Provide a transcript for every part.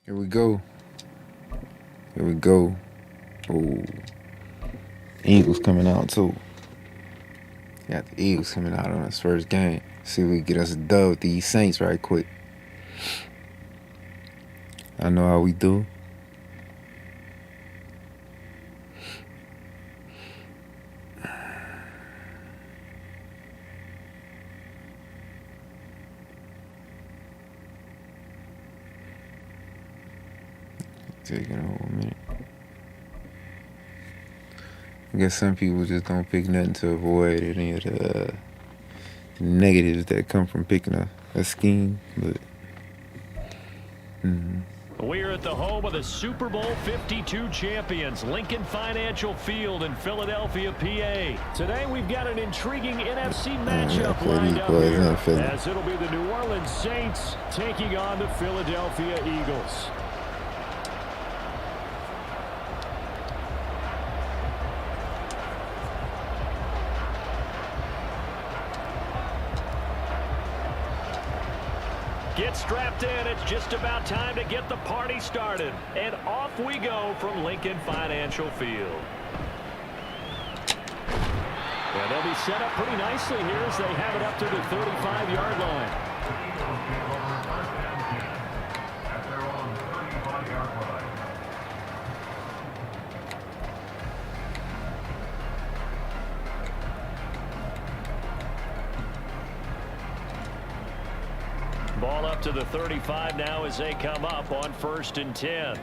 Here we go. Here we go. Oh, Eagles coming out too. Got the Eagles coming out on this first game. See if we get us a dub with these Saints right quick. I know how we do. Taking a whole minute. I guess some people just don't pick nothing to avoid any of the negatives that come from picking a scheme, but We're at the home of the Super Bowl 52 champions, Lincoln Financial Field in Philadelphia, PA. Today we've got an intriguing NFC matchup lined up here, as it'll be the New Orleans Saints taking on the Philadelphia Eagles. Get strapped in. It's just about time to get the party started. And off we go from Lincoln Financial Field. And they'll be set up pretty nicely here as they have it up to the 35-yard line. Ball up to the 35 now as they come up on 1st and 10.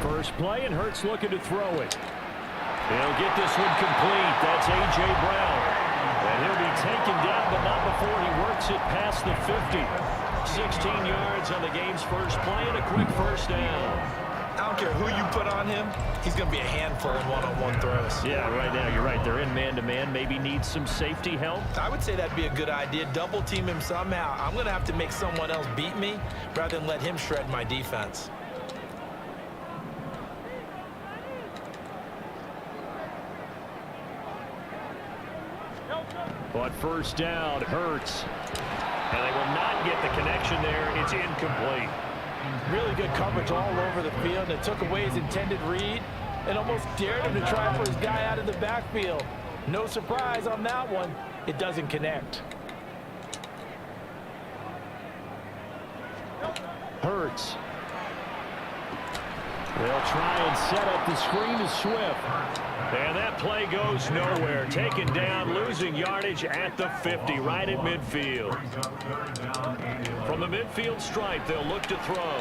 First play, and Hurts looking to throw it. He'll get this one complete. That's A.J. Brown. And he'll be taken down, but not before he works it past the 50. 16 yards on the game's first play and a quick first down. I don't care who you put on him, he's going to be a handful in one-on-one throws. Yeah, right now, you're right. They're in man-to-man. Maybe needs some safety help. I would say that'd be a good idea. Double team him somehow. I'm going to have to make someone else beat me rather than let him shred my defense. But first down, Hurts. And they will not get the connection there. It's incomplete. Really good coverage all over the field. It took away his intended read and almost dared him to try for his guy out of the backfield. No surprise on that one. It doesn't connect. Hurts. They'll try and set up the screen to Swift. And that play goes nowhere. Taken down, losing yardage at the 50, right at midfield. From the midfield stripe, they'll look to throw.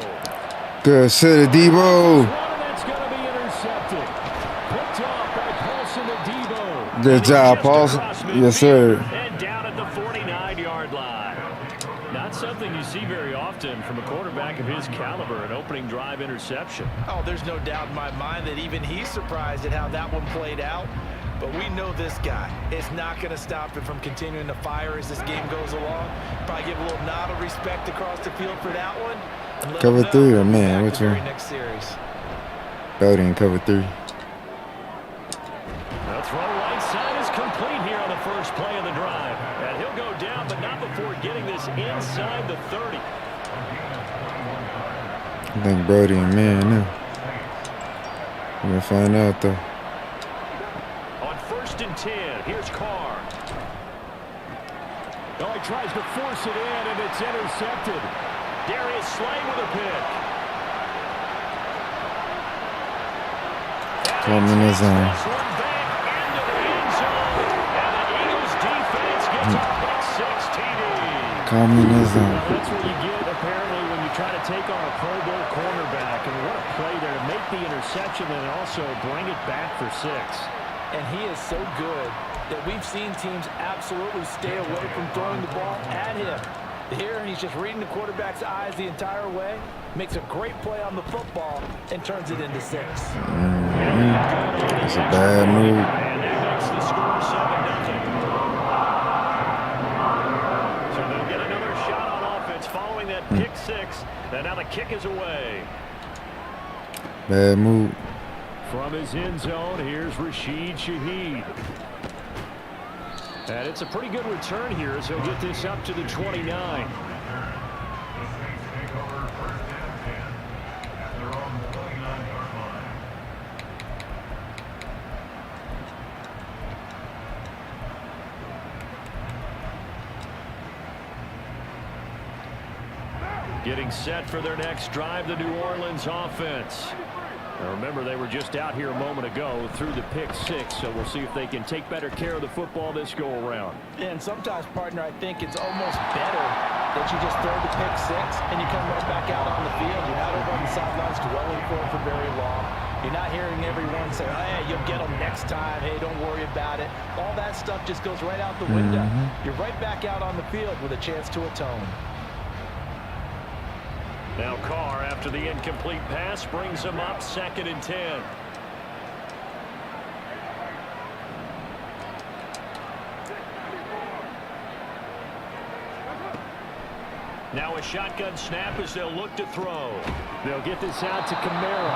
Good shit, Debo. That's going to be intercepted. Picked off by Paulson to Debo. Good job, Paulson. Yes, sir. And down at the 49-yard line. Not something you see very often from a quarterback of his caliber, an opening drive interception. Oh, there's no doubt in my mind that even he's surprised at how that one played out. But we know this guy is not going to stop him from continuing to fire as this game goes along. Probably give a little nod of respect across the field for that one. And Cover 3 or man? Which one? Next series. Brody in cover 3. The throw right side is complete here on the first play of the drive. And he'll go down, but not before getting this inside the 30. I think Brody and man now. We're going to find out, though. On 1st and 10, here's Carr. Oh, he tries to force it in, and it's intercepted. Darius Slay with a pick. Come in the zone. Come in the zone. That's what you get, apparently, when you try to take on a Pro Bowl cornerback. And what a play there to make the interception and also bring it back for 6. And he is so good that we've seen teams absolutely stay away from throwing the ball at him. Here, he's just reading the quarterback's eyes the entire way, makes a great play on the football, and turns it into 6. That's a bad move. And that makes the score 7-0. And now the kick is away. Bad move. From his end zone, here's Rashid Shaheed. And it's a pretty good return here as he'll get this up to the 29. Getting set for their next drive, the New Orleans offense. Now remember, they were just out here a moment ago through the pick six, so we'll see if they can take better care of the football this go-around. And sometimes, partner, I think it's almost better that you just throw the pick six and you come right back out on the field. You're not over on the sidelines dwelling for very long. You're not hearing everyone say, oh, hey, you'll get them next time. Hey, don't worry about it. All that stuff just goes right out the window. You're right back out on the field with a chance to atone. Now Carr, after the incomplete pass, brings him up 2nd and 10. Now a shotgun snap as they'll look to throw. They'll get this out to Kamara.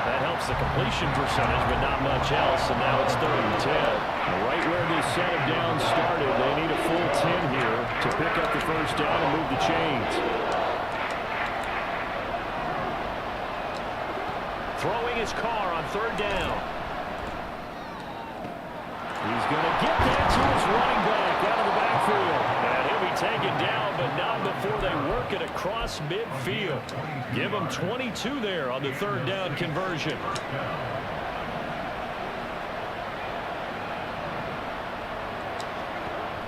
That helps the completion percentage, but not much else, and now it's 3rd and 10. Right where this set of downs started, they need a full 10 here to pick up the first down and move the chains. Throwing his Carr on 3rd down. He's going to get that to his running back out of the backfield. And he'll be taken down, but not before they work it across midfield. Give him 22 there on the 3rd down conversion.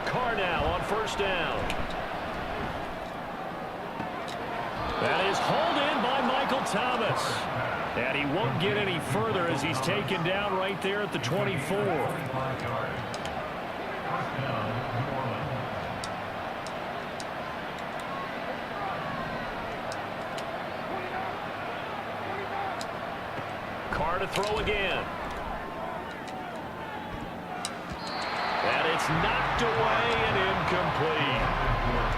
Carr now on 1st down. That is hauled in by Michael Thomas. And he won't get any further as he's taken down right there at the 24. Carr to throw again. And it's knocked away and incomplete.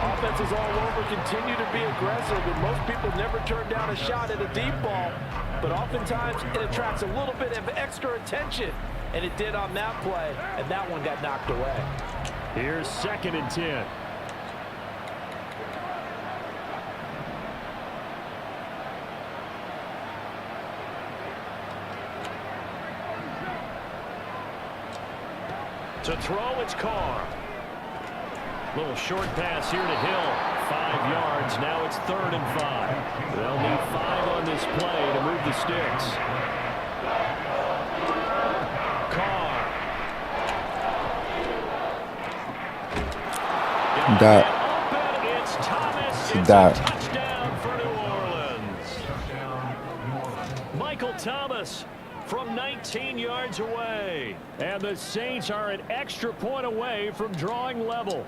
Offenses all over continue to be aggressive, and most people never turn down a shot at a deep ball. But oftentimes it attracts a little bit of extra attention, and it did on that play, and that one got knocked away. Here's 2nd and 10. To throw, it's Carr. Little short pass here to Hill. 5 yards. Now it's 3rd and 5. They'll need 5 on this play to move the sticks. Carr. Dot. It's Thomas. It's Dot. a touchdown for New Orleans. Michael Thomas from 19 yards away. And the Saints are an extra point away from drawing level.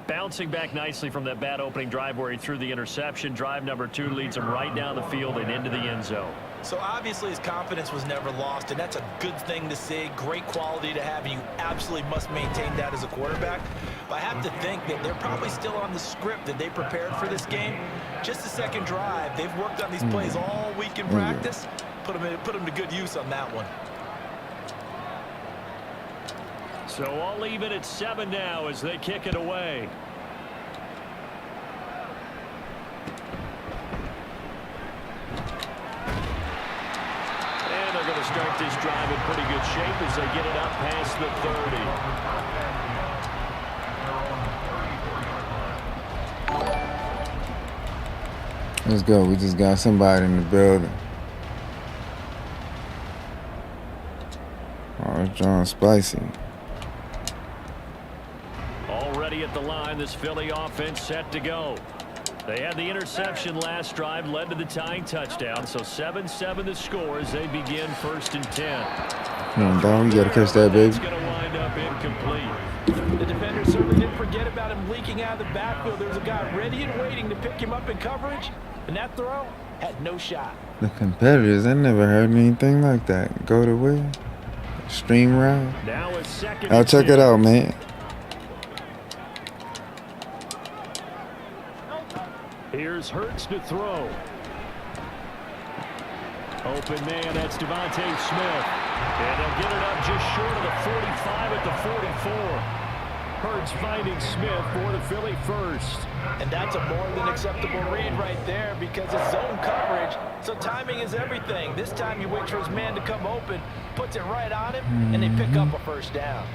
Bouncing back nicely from that bad opening drive where he threw the interception. Drive number 2 leads him right down the field and into the end zone. So obviously his confidence was never lost, and that's a good thing to see. Great quality to have, and you absolutely must maintain that as a quarterback. But I have to think that they're probably still on the script that they prepared for this game. Just the second drive, they've worked on these plays all week in practice. Put them to good use on that one. So I'll leave it at 7 now as they kick it away. And they're going to start this drive in pretty good shape as they get it up past the 30. Let's go. We just got somebody in the building. Oh, it's John Spicy. Already at the line, this Philly offense set to go. They had the interception last drive, led to the tying touchdown. So 7-7 the score as they begin 1st and 10. Come on, dog. You got to catch that, baby. It's going to wind up incomplete. The defender certainly didn't forget about him leaking out of the backfield. There was a guy ready and waiting to pick him up in coverage, and that throw had no shot. The competitors, I never heard anything like that. Go to where? Stream ride? Now a 2nd. I'll check it out, man. Here's Hurts to throw. Open man, that's Devontae Smith. And they'll get it up just short of the 45 at the 44. Hurts finding Smith for the Philly first. And that's a more than acceptable read right there because it's zone coverage, so timing is everything. This time you wait for his man to come open, puts it right on him, and they pick up a first down.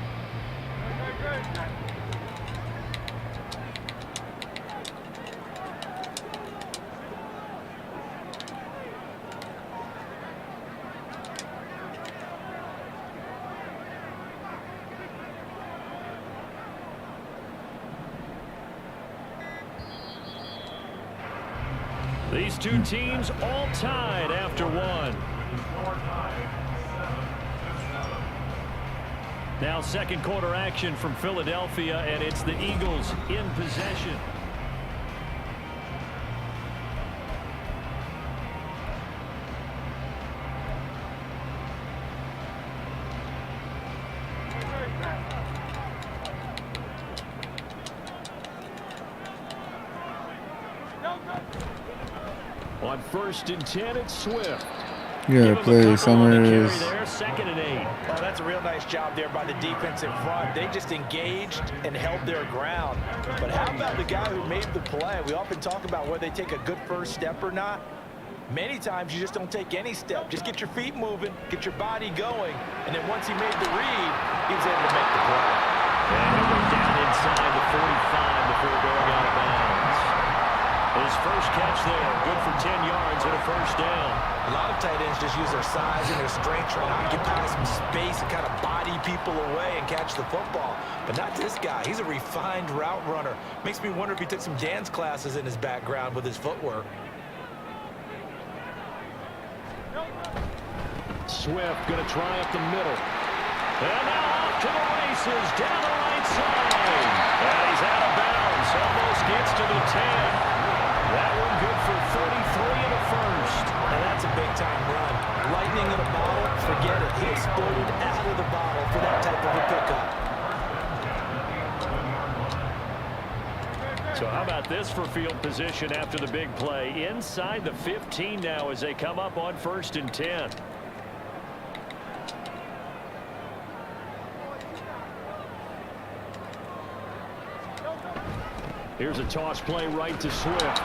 These two teams all tied after one. Now second quarter action from Philadelphia, and it's the Eagles in possession. On 1st and 10, it's Swift. You gotta play Summers. Second and 8. Oh, that's a real nice job there by the defense in front. They just engaged and held their ground. But how about the guy who made the play? We often talk about whether they take a good first step or not. Many times you just don't take any step. Just get your feet moving, get your body going, and then once he made the read, he was able to make the play. And it went down inside the 45 before going out of bounds. His first catch there, good for 10 yards and a first down. A lot of tight ends just use their size and their strength, trying to occupy some space and kind of body people away and catch the football. But not this guy. He's a refined route runner. Makes me wonder if he took some dance classes in his background with his footwork. Swift going to try up the middle. And now off to the races, down the right side. And he's out of bounds, almost gets to the 10. That one good for 43 in the first. And that's a big-time run. Lightning in a bottle, forget it. He exploded out of the bottle for that type of a pickup. So how about this for field position after the big play? Inside the 15 now as they come up on 1st and 10. Here's a toss play right to Swift.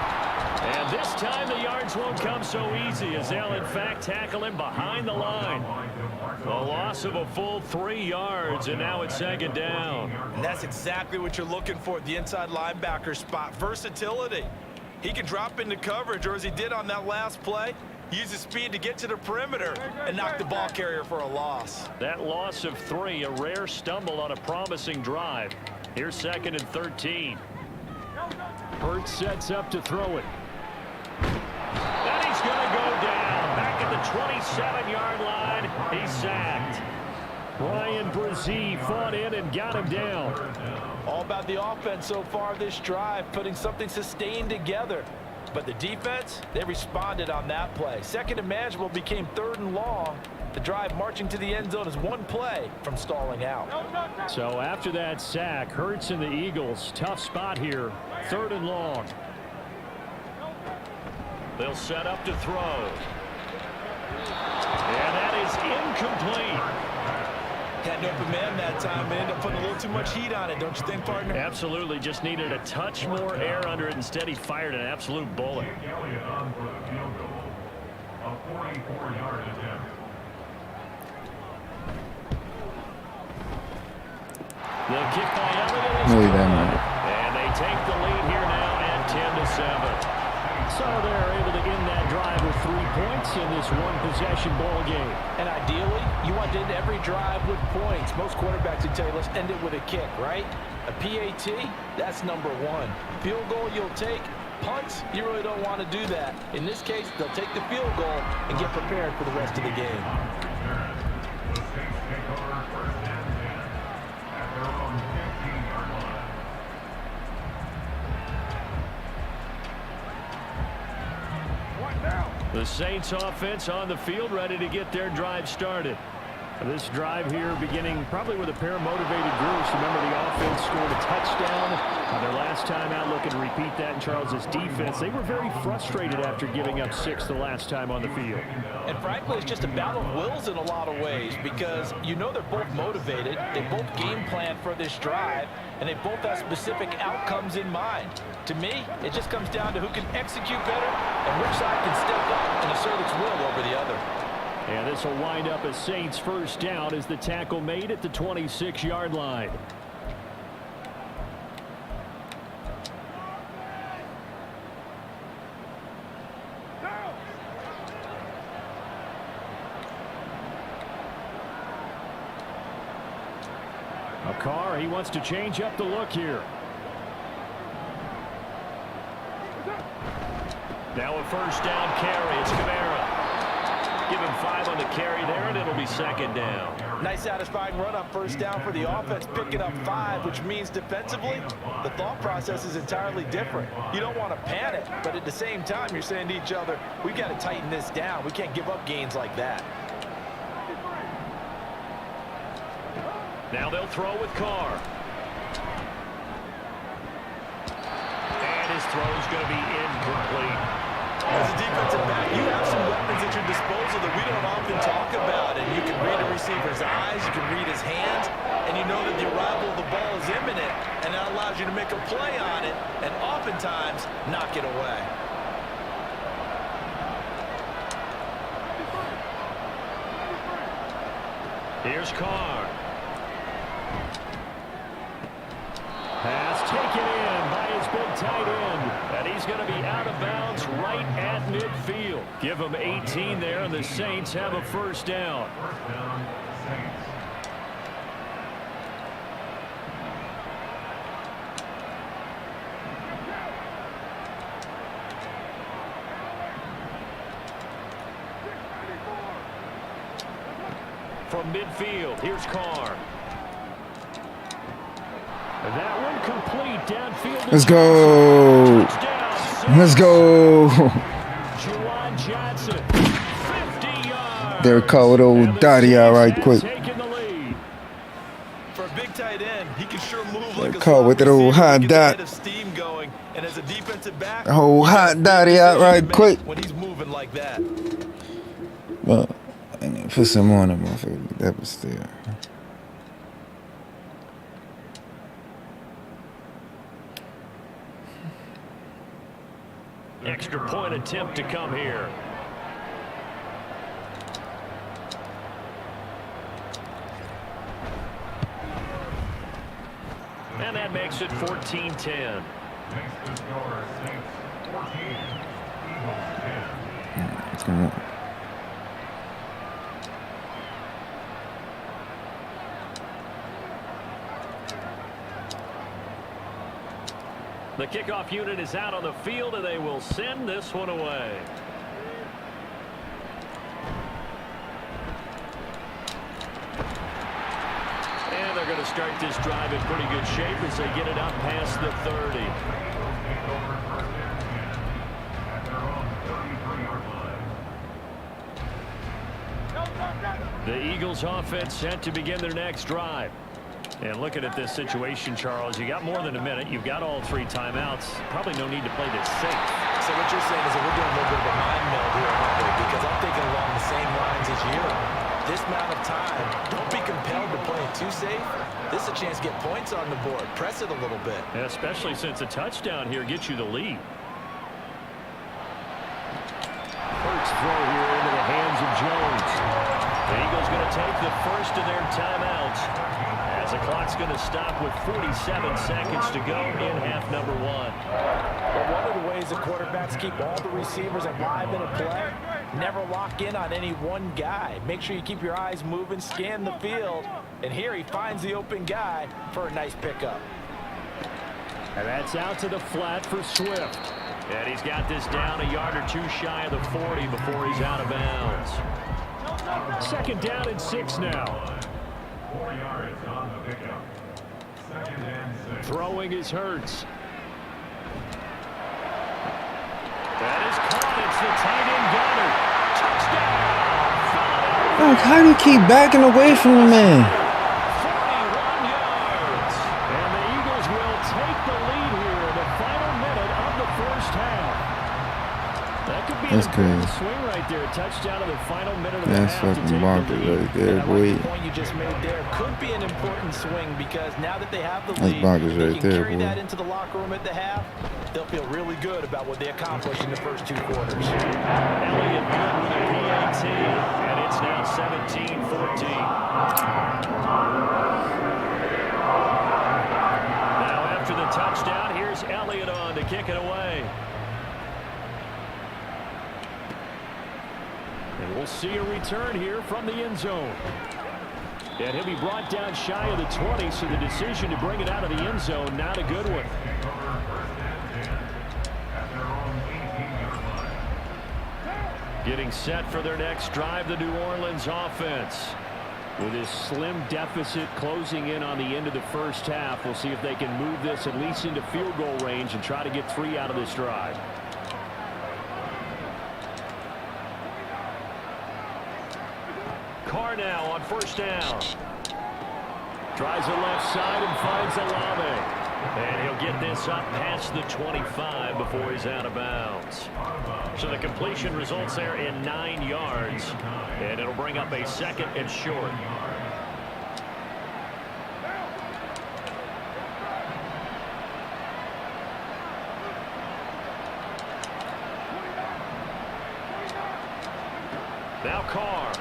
And this time the yards won't come so easy as they'll in fact tackle him behind the line. A loss of a full 3 yards, and now it's second down. And that's exactly what you're looking for at the inside linebacker spot. Versatility. He can drop into coverage, or as he did on that last play, use his speed to get to the perimeter and knock the ball carrier for a loss. That loss of 3, a rare stumble on a promising drive. Here's 2nd and 13. Hurts sets up to throw it. And he's going to go down. Back at the 27-yard line. He's sacked. Ryan Brzee fought in and got him down. All about the offense so far this drive, putting something sustained together. But the defense, they responded on that play. 2nd and manageable became 3rd and long. The drive marching to the end zone is one play from stalling out. So after that sack, Hurts and the Eagles, tough spot here. 3rd and long. They'll set up to throw. And that is incomplete. Had an open man that time and ended up putting a little too much heat on it, don't you think, partner? Absolutely. Just needed a touch more air under it. Instead, he fired an absolute bullet. The kick by Elliott is good. And they take the lead here now at 10-7. So they're able to end that drive with 3 points in this one-possession ball game. And ideally, you want to end every drive with points. Most quarterbacks would tell you, let's end it with a kick, right? A PAT, that's number 1. Field goal you'll take. Punts, you really don't want to do that. In this case, they'll take the field goal and get prepared for the rest of the game. The Saints offense on the field, ready to get their drive started. This drive here beginning probably with a pair of motivated groups. Remember, the offense scored a touchdown Their last time out, looking to repeat that in Charles's defense. They were very frustrated after giving up 6 the last time on the field. And frankly, it's just a battle of wills in a lot of ways because you know they're both motivated. They both game plan for this drive, and they both have specific outcomes in mind. To me, it just comes down to who can execute better and which side can step up and assert its will over the other. And this will wind up a Saints first down as the tackle made at the 26-yard line. Carr, he wants to change up the look here. Now a first down carry. It's Kamara. Give him 5 on the carry there, and it'll be second down. Nice satisfying run on first down for the offense, picking up 5, which means defensively, the thought process is entirely different. You don't want to panic, but at the same time, you're saying to each other, we've got to tighten this down. We can't give up gains like that. Now they'll throw with Carr. And his throw is going to be incomplete. As a defensive back, you have some weapons at your disposal that we don't often talk about. And you can read a receiver's eyes, you can read his hands, and you know that the arrival of the ball is imminent, and that allows you to make a play on it and oftentimes knock it away. Here's Carr. Pass taken in by his big tight end. And he's going to be out of bounds right at midfield. Give him 18 there, and the Saints have a first down. From midfield, here's Carr. That one complete downfield. Let's go. Let's go. Juwan Johnson, 50 yards. They're called old Dottie out right quick. For a big tight end, he can sure move They're like a called with that old hot dot. of steam going. And as a defensive back, The whole hot Dottie out right quick. when he's moving like that. Well, I ain't put some on him, motherfucker. That was still. Extra point attempt to come here. And that makes it 14-10. Come on. The kickoff unit is out on the field, and they will send this one away. And they're going to start this drive in pretty good shape as they get it up past the 30. The Eagles offense set to begin their next drive. And looking at this situation, Charles, you got more than a minute. You've got all 3 timeouts. Probably no need to play this safe. So what you're saying is that we're doing a little bit of a mind meld here, aren't we? Because I'm thinking along the same lines as you. This amount of time, don't be compelled to play it too safe. This is a chance to get points on the board. Press it a little bit. And especially since a touchdown here gets you the lead. First throw here into the hands of Jones. The Eagles going to take the first of their timeouts. As the clock's going to stop with 47 seconds to go in half number 1. Well, one of the ways the quarterbacks keep all the receivers alive in a play, never lock in on any one guy. Make sure you keep your eyes moving, scan the field. And here he finds the open guy for a nice pickup. And that's out to the flat for Swift. And he's got this down a yard or 2 shy of the 40 before he's out of bounds. Second down and 6 now. 4 yards on the pickup. Second and 6. Throwing is Hurts. That is caught. It's the tight end Goddard. Touchdown. Fuck, how do you keep backing away from the man? 41 yards. And the Eagles will take the lead That could be That's an important crazy. swing right there. Touchdown in the final minute of the That's half to fucking take bonkers the lead. right there, And I boy. like the point you just made there. Could be an important swing because now that they have the That's lead, bonkers they right can there, carry boy. that into the locker room at the half. They'll feel really good about what they accomplished in the first 2 quarters. Elliott good with a PAT, and it's now 17-14. Now after the touchdown, here's Elliott on to kick it away. And we'll see a return here from the end zone. And he'll be brought down shy of the 20, so the decision to bring it out of the end zone, not a good one. Getting set for their next drive, the New Orleans offense. With this slim deficit closing in on the end of the first half, we'll see if they can move this at least into field goal range and try to get 3 out of this drive. Carr now on first down. Tries the left side and finds Olave. And he'll get this up past the 25 before he's out of bounds. So the completion results there in 9 yards. And it'll bring up a 2nd and short. Now Carr.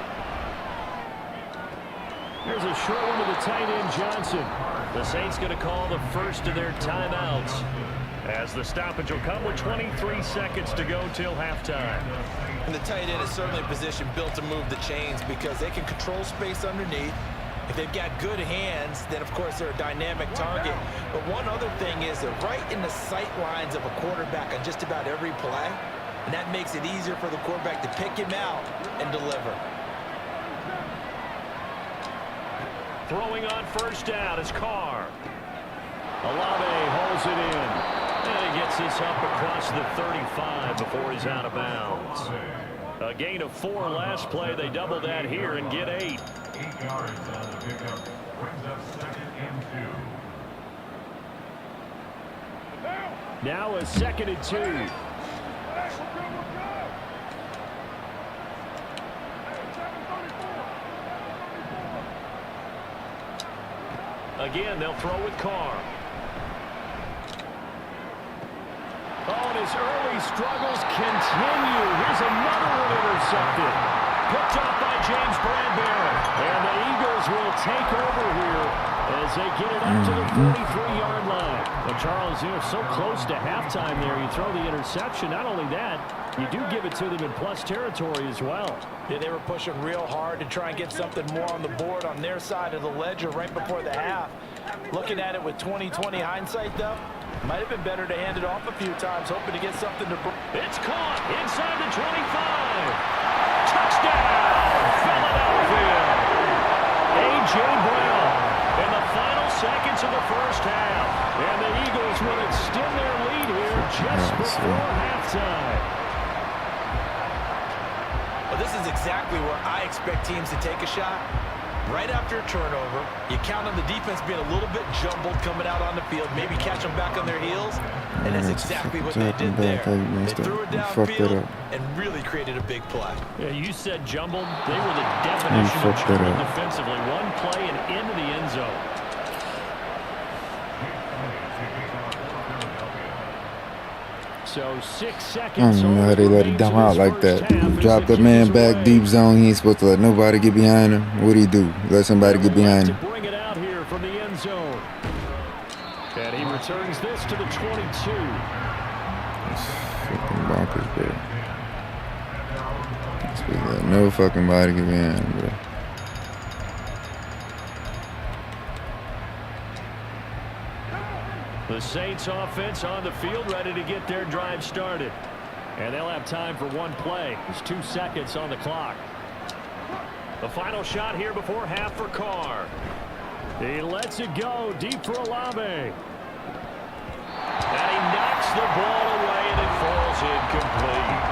Here's a short one to the tight end, Johnson. The Saints going to call the first of their timeouts, as the stoppage will come with 23 seconds to go till halftime. And the tight end is certainly a position built to move the chains because they can control space underneath. If they've got good hands, then of course they're a dynamic target. But one other thing is they're right in the sight lines of a quarterback on just about every play. And that makes it easier for the quarterback to pick him out and deliver. Throwing on first down is Carr. Olave holds it in. And he gets this up across the 35 before he's out of bounds. A gain of 4 last play. They double that here and get 8. 8 yards on the pickup. Brings up 2nd and 2. Now a 2nd and 2. Again, they'll throw with Carr. Oh, and his early struggles continue. Here's another one intercepted. Picked off by James Bradbury. And the Eagles will take over here as they get it up to the 43-yard line. Well, Charles, you're so close to halftime there. You throw the interception. Not only that, you do give it to them in plus territory as well. Yeah, they were pushing real hard to try and get something more on the board on their side of the ledger right before the half. Looking at it with 20/20 hindsight, though, might have been better to hand it off a few times, hoping to get something to... It's caught inside the 25. Touchdown, Philadelphia. A.J. Brown in the final seconds of the first half. And the Eagles will extend their lead here just before halftime. Well, this is exactly where I expect teams to take a shot. Right after a turnover, you count on the defense being a little bit jumbled coming out on the field, maybe catch them back on their heels, and that's exactly what they did there. They threw it downfield and really created a big play. Yeah, you said jumbled. They were the definition of trouble defensively. One play and into the end zone. So 6 seconds. I don't know how they let it dumb out like that. Drop that man back deep zone. He ain't supposed to let nobody get behind him. What'd he do? Let somebody get behind him. Bring it out here from the end zone. And he returns this to the 22. That's fucking bonkers, bro. Let no fucking body get behind him, bro. The Saints offense on the field, ready to get their drive started. And they'll have time for one play. There's 2 seconds on the clock. The final shot here before half for Carr. He lets it go deep for Olave. And he knocks the ball away, and it falls incomplete.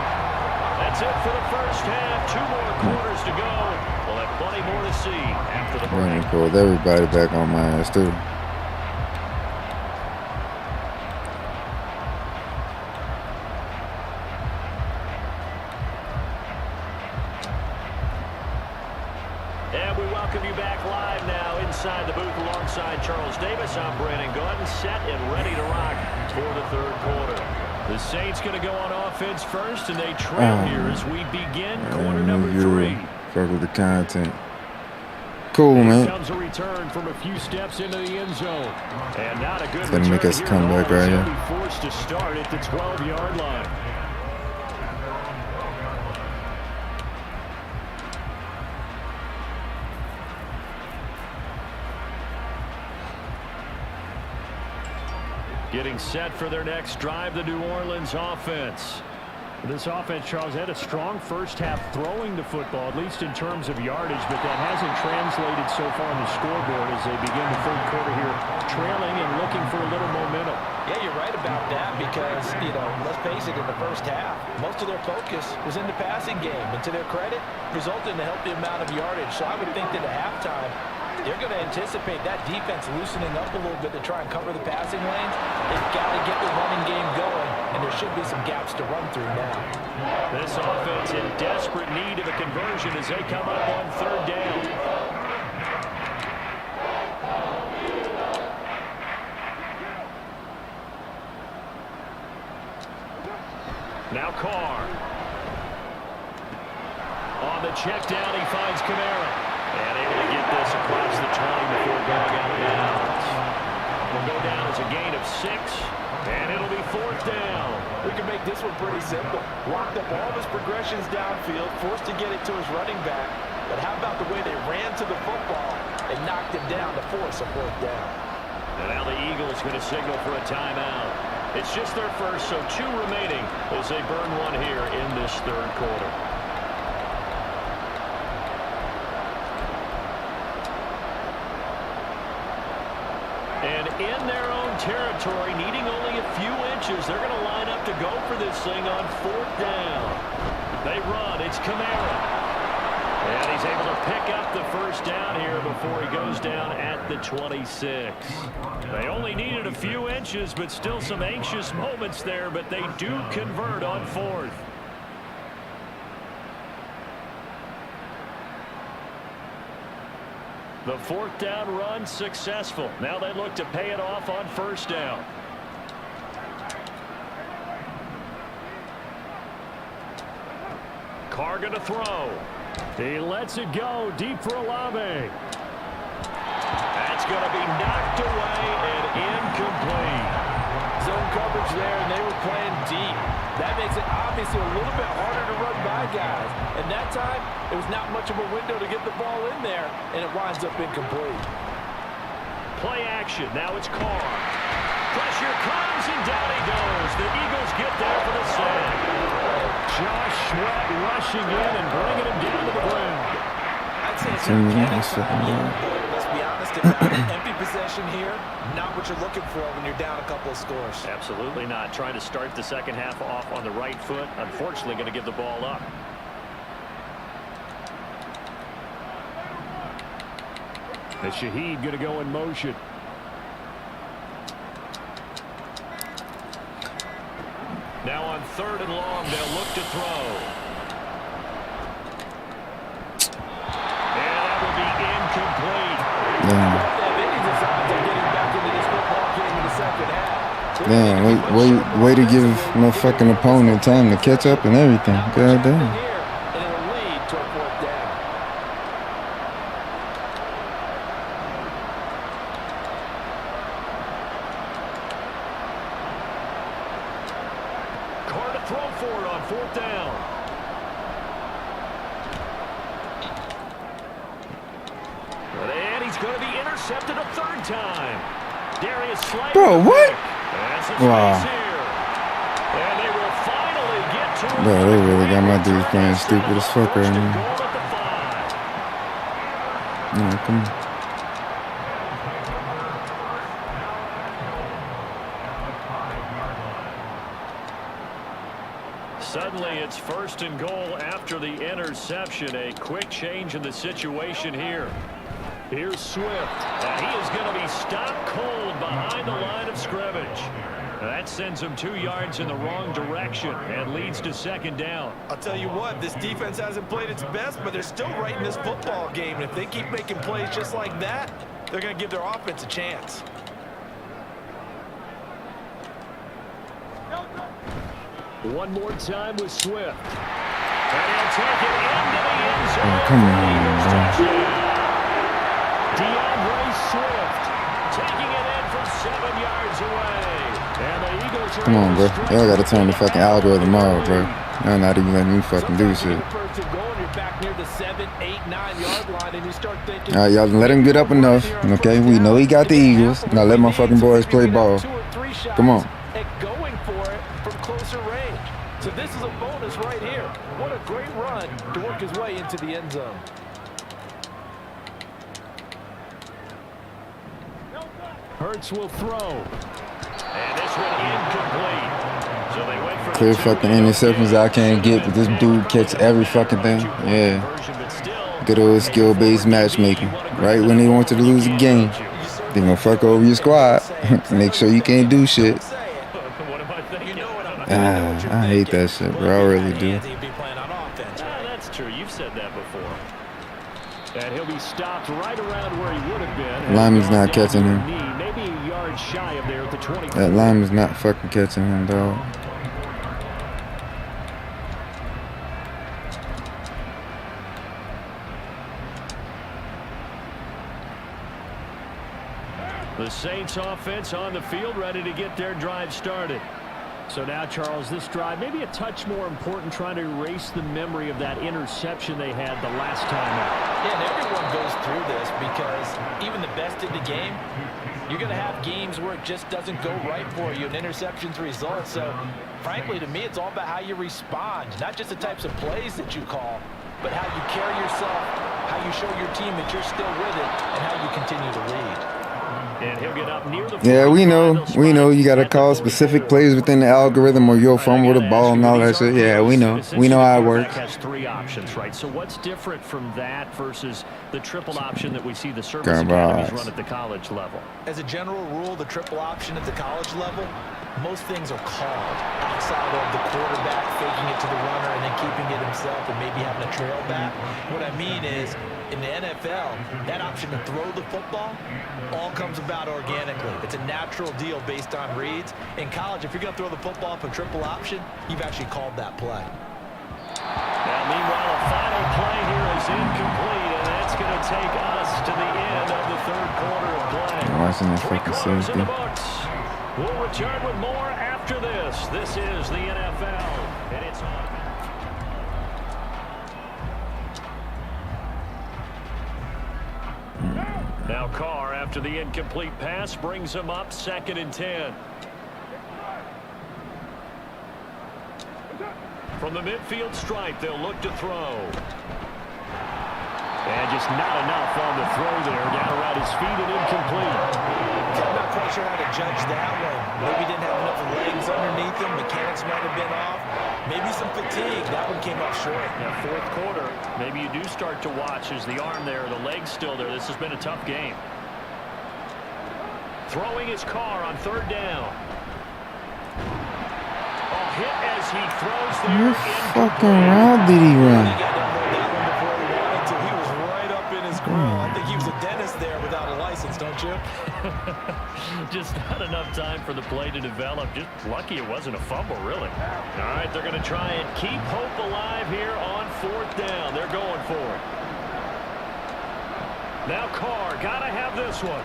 That's it for the first half. 2 more quarters to go. We'll have plenty more to see after the break. Running pulled everybody back on my ass, too. And we welcome you back live now inside the booth alongside Charles Davis. I'm Brandon Gordon, set and ready to rock for the third quarter. The Saints going to go on offense first, and they trail here as we begin quarter number 3. Fuck with the content. Cool, man. Comes a return from a few steps into the end zone. And not a good it's going to make us come back right here. Forced to start at the 12-yard line. Getting set for their next drive, the New Orleans offense. This offense, Charles, had a strong first half throwing the football, at least in terms of yardage, but that hasn't translated so far on the scoreboard as they begin the third quarter here, trailing and looking for a little momentum. Yeah, you're right about that because, let's face it, in the first half, most of their focus was in the passing game. And to their credit, resulted in a healthy amount of yardage. So I would think that at halftime, they're going to anticipate that defense loosening up a little bit to try and cover the passing lanes. They've got to get the running game going, and there should be some gaps to run through now. This offense in desperate need of a conversion as they come up on third down. Now Carr. On the check down, he finds Kamara. And able to get this across the 20 before going out of bounds. Will go down as a gain of 6, and it'll be fourth down. We can make this one pretty simple. Locked up all of his progressions downfield, forced to get it to his running back. But how about the way they ran to the football and knocked him down to force a fourth down? And now the Eagles going to signal for a timeout. It's just their first, so 2 remaining as they burn one here in this third quarter. And in their own territory, needing only a few inches, they're going to line up to go for this thing on fourth down. They run. It's Kamara. And he's able to pick up the first down here before he goes down at the 26. They only needed a few inches, but still some anxious moments there, but they do convert on fourth. The fourth down run successful. Now they look to pay it off on first down. Carr going to throw. He lets it go deep for Olave. That's going to be knocked away and incomplete. Zone coverage there, and they were playing deep. That makes it obviously a little bit harder to run by guys. And that time, it was not much of a window to get the ball in there, and it winds up incomplete. Play action. Now it's Carr. Pressure comes, and down he goes. The Eagles get there for the sack. Josh Sweat rushing in and bringing him down to the ground. I'd say it's let's be honest, an empty possession here, not what you're looking for when you're down a couple of scores. Absolutely not. Trying to start the second half off on the right foot. Unfortunately, going to give the ball up. And Shaheed going to go in motion. Now on third and long, they'll look to throw. And that will be incomplete. Damn, way to give no fucking opponent time to catch up and everything. God damn. Bro, what? Wow. Bro, they really got my dudes playing stupid as fuck right now. No, come on. Suddenly it's first and goal after the interception. A quick change in the situation here. Here's Swift. And he is going to be stopped cold behind the line of scrimmage. That sends them 2 yards in the wrong direction and leads to second down. I'll tell you what, this defense hasn't played its best, but they're still right in this football game. And if they keep making plays just like that, they're going to give their offense a chance. One more time with Swift. And he'll take it into the end zone. Oh, come on, bro. DeAndre Swift taking it in from 7 yards away. And the Eagles are Come on, bro. Y'all gotta turn the fucking algorithm off, bro. Y'all not even letting me fucking do shit. Alright, y'all let him get up enough. Okay, we know he got the Eagles. Now let my fucking boys play ball. Come on. Going for it from closer range. So this is a bonus right here. What a great run to work his way into the end zone. Hurts will throw. And this one incomplete. So they went for Clear fucking interceptions I can't get, but this dude catch every fucking thing. Yeah. Good old skill-based matchmaking. Right when they want you to lose a game, they gonna fuck over your squad. Make sure you can't do shit. I hate that shit, bro. I really do. That's true. You've said that before. And he'll be stopped right around where he would have been. Lineman's not catching him. Maybe a yard shy of there at the 20. That lineman's not fucking catching him, dog. The Saints offense on the field, ready to get their drive started. So now, Charles, this drive maybe a touch more important, trying to erase the memory of that interception they had the last time out. Yeah, and everyone goes through this because even the best in the game, you're going to have games where it just doesn't go right for you, and interceptions result. So, frankly, to me, it's all about how you respond, not just the types of plays that you call, but how you carry yourself, how you show your team that you're still with it, and how you continue to lead. And he'll get up near the yeah, we know you gotta call specific plays within the algorithm or you'll fumble the ball and all that shit. Yeah, we know how it works. Has 3 options, right? So what's different from that versus the triple option that we see the service academies run at the college level? As a general rule, the triple option at the college level, most things are called outside of the quarterback faking it to the runner and then keeping it himself and maybe having a trail back. What I mean is, in the NFL, that option to throw the football all comes about organically. It's a natural deal based on reads. In college, if you're going to throw the football up a triple option, you've actually called that play. Now, meanwhile, a final play here is incomplete, and that's going to take us to the end of the third quarter of play. Watching that fucking safety. We'll return with more after this. This is the NFL, and it's on. Now Carr, after the incomplete pass, brings him up 2nd and 10. From the midfield stripe, they'll look to throw. And just not enough on the throw there. Down around his feet and incomplete. I'm not quite sure how to judge that one. Maybe didn't have enough legs underneath him. Mechanics might have been off. Maybe some fatigue. That one came up short. Now, 4th quarter, maybe you do start to watch as the arm there, the leg's still there. This has been a tough game. Throwing his Carr on 3rd down. A hit as he throws there. What fucking route did he run? He got that one before he wanted to. He was right up in his grill. I think he was a dentist there without a license, don't you? Just not enough time for the play to develop. Just lucky it wasn't a fumble, really. All right, they're going to try and keep hope alive here on 4th down. They're going for it. Now Carr, got to have this one.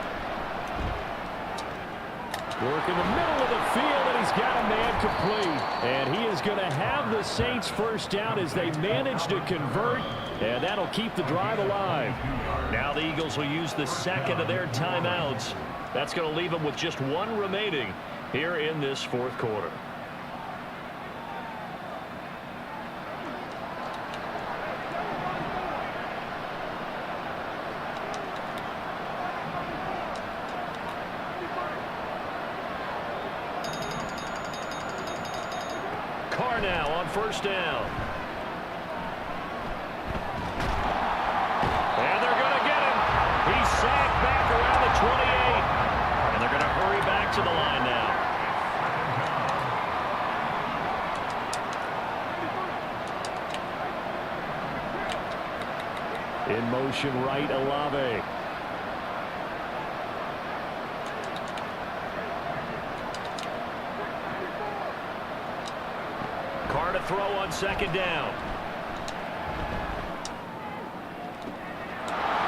Work in the middle of the field, and he's got a man complete. And he is going to have the Saints first down as they manage to convert, and that'll keep the drive alive. Now the Eagles will use the 2nd of their timeouts. That's going to leave them with just 1 remaining here in this 4th quarter. Carr now on 1st down. And they're going to get him. He's sacked back around the 28. And they're going to hurry back to the line now. In motion right, Olave. Carr to throw on second down.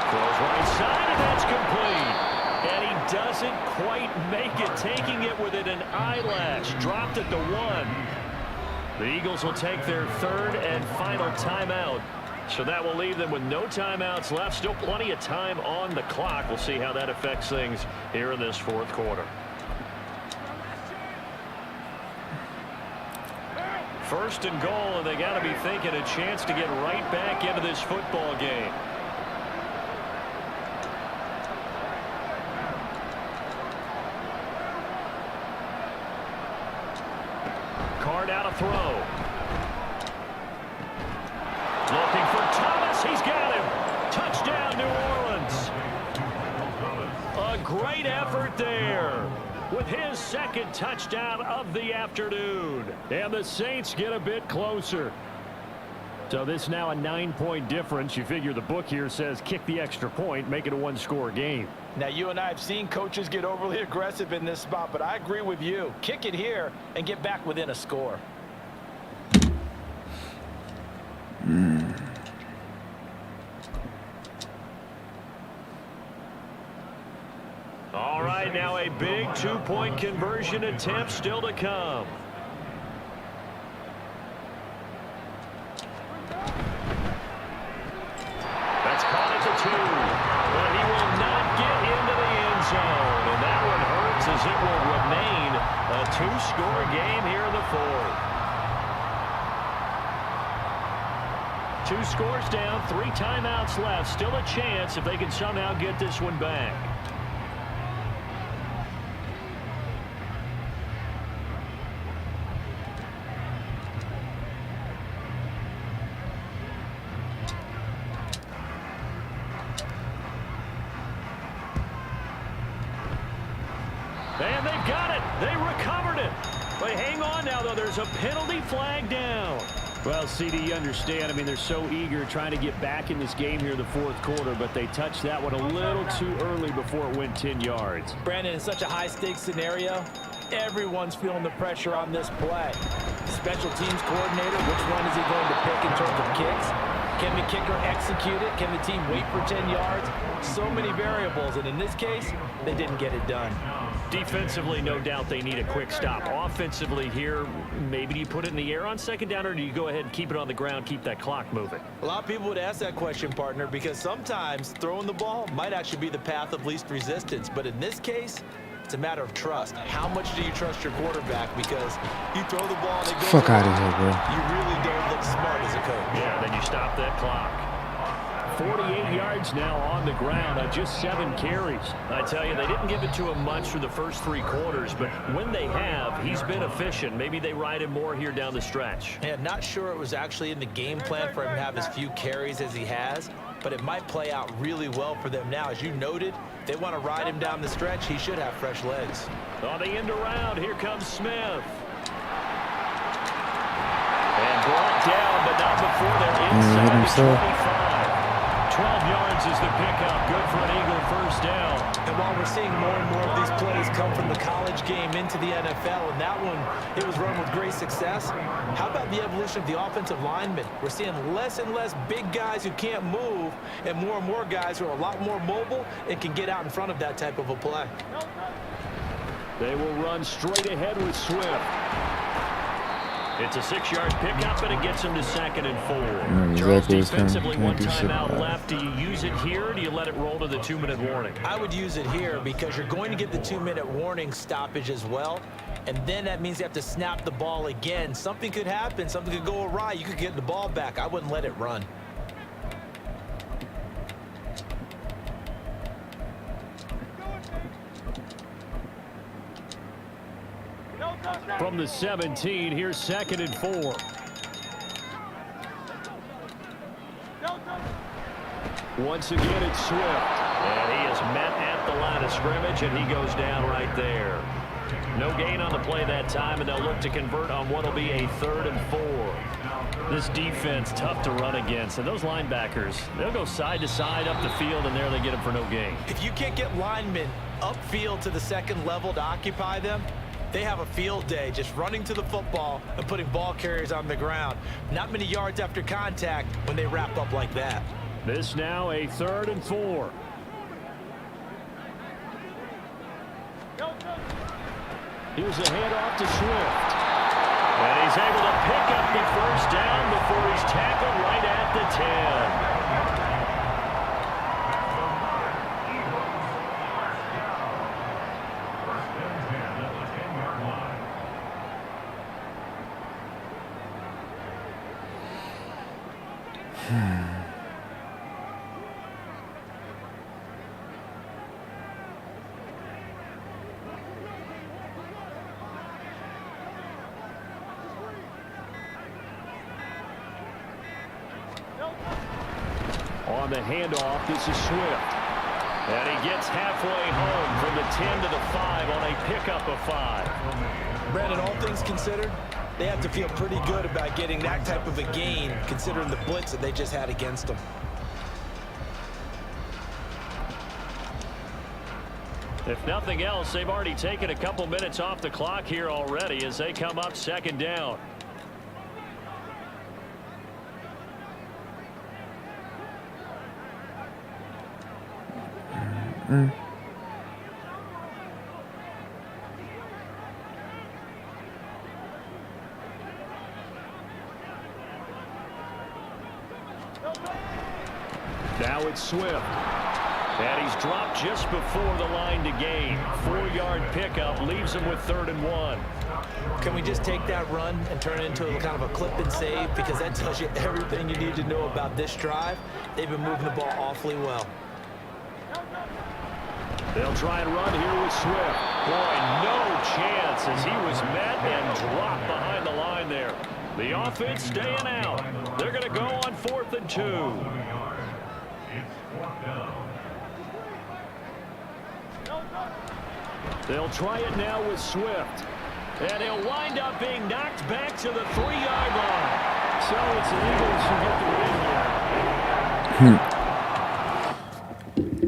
Throws right side, and that's complete. And he doesn't quite make it, taking it within an eyelash. Dropped at the 1. The Eagles will take their third and final timeout. So that will leave them with no timeouts left. Still plenty of time on the clock. We'll see how that affects things here in this fourth quarter. First and goal, and they got to be thinking a chance to get right back into this football game. Carr now to throw. Looking for Thomas. He's got him. Touchdown, New Orleans. A great effort there with his second touchdown of the afternoon. And the Saints get a bit closer. So this now a 9-point difference. You figure the book here says kick the extra point, make it a one-score game. Now, you and I have seen coaches get overly aggressive in this spot, but I agree with you. Kick it here and get back within a score. All right, now a big two-point conversion attempt still to come. That's caught at the 2. But he will not get into the end zone. And that one hurts as it will remain a 2-score game here in the fourth. 2 scores down, 3 timeouts left. Still a chance if they can somehow get this one back. And they've got it. They recovered it. But hang on now, though. There's a penalty flag down. Well, CD, you understand. I mean, they're so eager trying to get back in this game here in the fourth quarter, but they touched that one a little too early before it went 10 yards. Brandon, in such a high-stakes scenario, everyone's feeling the pressure on this play. Special teams coordinator, which one is he going to pick in terms of kicks? Can the kicker execute it? Can the team wait for 10 yards? So many variables, and in this case, they didn't get it done. Defensively, no doubt they need a quick stop. Offensively here, maybe do you put it in the air on second down, or do you go ahead and keep it on the ground, keep that clock moving? A lot of people would ask that question, partner, because sometimes throwing the ball might actually be the path of least resistance. But in this case, it's a matter of trust. How much do you trust your quarterback? Because you throw the ball and it goes Fuck out of here, bro. You really don't look smart as a coach. Yeah, then you stop that clock. 48 yards now on the ground on just 7 carries. I tell you, they didn't give it to him much for the first 3 quarters, but when they have, he's been efficient. Maybe they ride him more here down the stretch. Yeah, not sure it was actually in the game plan for him to have as few carries as he has, but it might play out really well for them now. As you noted, they want to ride him down the stretch. He should have fresh legs. On the end around, here comes Smith. And brought down, but not before they're inside the 25. 12 yards is the pickup. Good for an Eagle first down. And while we're seeing more and more of these plays come from the college game into the NFL, and that one, it was run with great success, how about the evolution of the offensive linemen? We're seeing less and less big guys who can't move, and more guys who are a lot more mobile and can get out in front of that type of a play. They will run straight ahead with Swift. It's a 6-yard pickup, and it gets him to 2nd and 4. Charles, defensively, 1 timeout left. Do you use it here, or do you let it roll to the 2-minute warning? I would use it here because you're going to get the 2-minute warning stoppage as well, and then that means you have to snap the ball again. Something could happen. Something could go awry. You could get the ball back. I wouldn't let it run. From the 17, here's 2nd and 4. Once again, it's Swift. And he is met at the line of scrimmage, and he goes down right there. No gain on the play that time, and they'll look to convert on what will be a 3rd and 4. This defense, tough to run against. And those linebackers, they'll go side to side up the field, and there they get them for no gain. If you can't get linemen upfield to the second level to occupy them, they have a field day just running to the football and putting ball carriers on the ground. Not many yards after contact when they wrap up like that. This now a 3rd and 4. Here's a handoff to Swift. And he's able to pick up the first down before he's tackled right at the 10. On the handoff, this is Swift. And he gets halfway home from the 10 to the 5 on a pickup of 5. Brandon, all things considered, they have to feel pretty good about getting that type of a gain, considering the blitz that they just had against them. If nothing else, they've already taken a couple minutes off the clock here already as they come up 2nd down. Now it's Swift. And he's dropped just before the line to gain. 4-yard pickup leaves him with 3rd and 1. Can we just take that run and turn it into a kind of a clip and save? Because that tells you everything you need to know about this drive. They've been moving the ball awfully well. They'll try and run here with Swift. Boy, no chance as he was met and dropped behind the line there. The offense staying out. They're going to go on 4th and 2. They'll try it now with Swift. And he'll wind up being knocked back to the 3-yard line. So it's the Eagles who get the win here.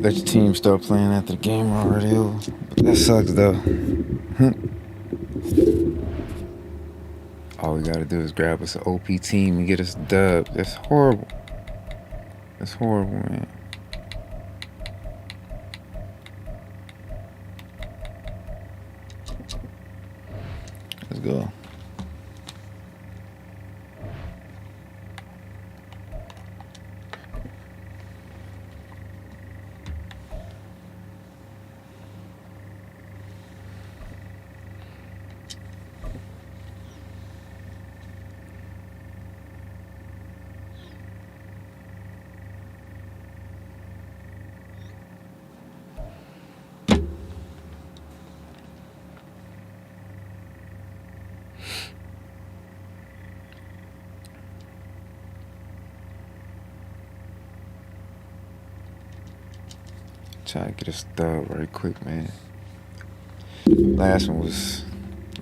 Let your team start playing after the game already. That sucks, though. All we got to do is grab us an OP team and get us a dub. That's horrible. That's horrible, man. Let's go. Try to get a stub right quick, man. Last one was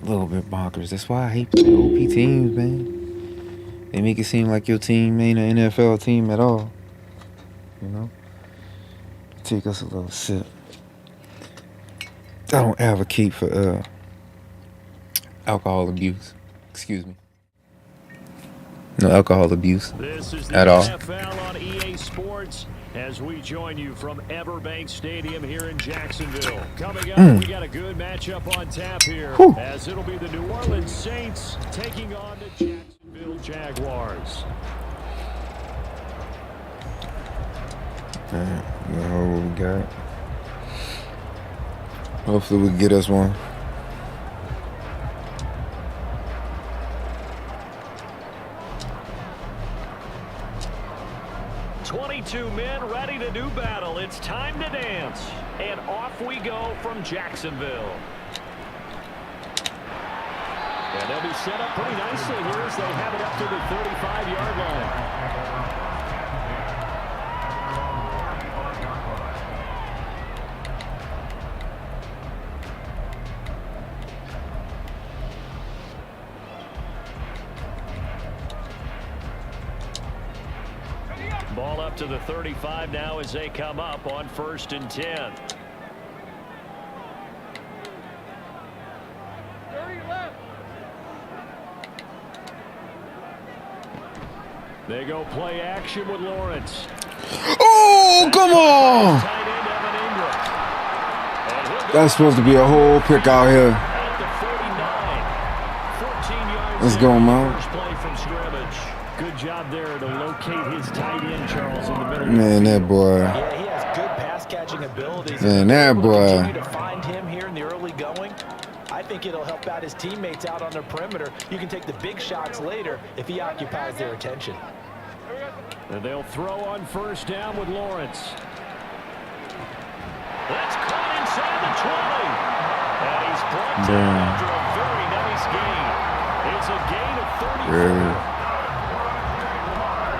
a little bit bonkers. That's why I hate playing OP teams, man. They make it seem like your team ain't an NFL team at all. You know? Take us a little sip. I don't advocate for alcohol abuse. Excuse me. No alcohol abuse This is the at all. NFL on EA Sports as we join you from Everbank Stadium here in Jacksonville. Coming up, we got a good matchup on tap here as it'll be the New Orleans Saints taking on the Jacksonville Jaguars. Alright, you know what we got. Hopefully we can get us one. Two men ready to do battle. It's time to dance. And off we go from Jacksonville. And they'll be set up pretty nicely here as they have it up to the 35-yard line. Ball up to the 35 now as they come up on 1st and 10. They go play action with Lawrence. Oh, come on! That's supposed to be a whole pick out here. Let's go, Mo. Good job there to locate his tight end, Charles, in the middle. Man, that boy. Yeah, he has good pass catching abilities. Man, that boy. Continue to find him here in the early going. I think it'll help out his teammates out on their perimeter. You can take the big shots later if he occupies their attention. And they'll throw on 1st down with Lawrence. That's caught inside the 20. And he's brought down after a very nice gain. It's a gain of 34. Really?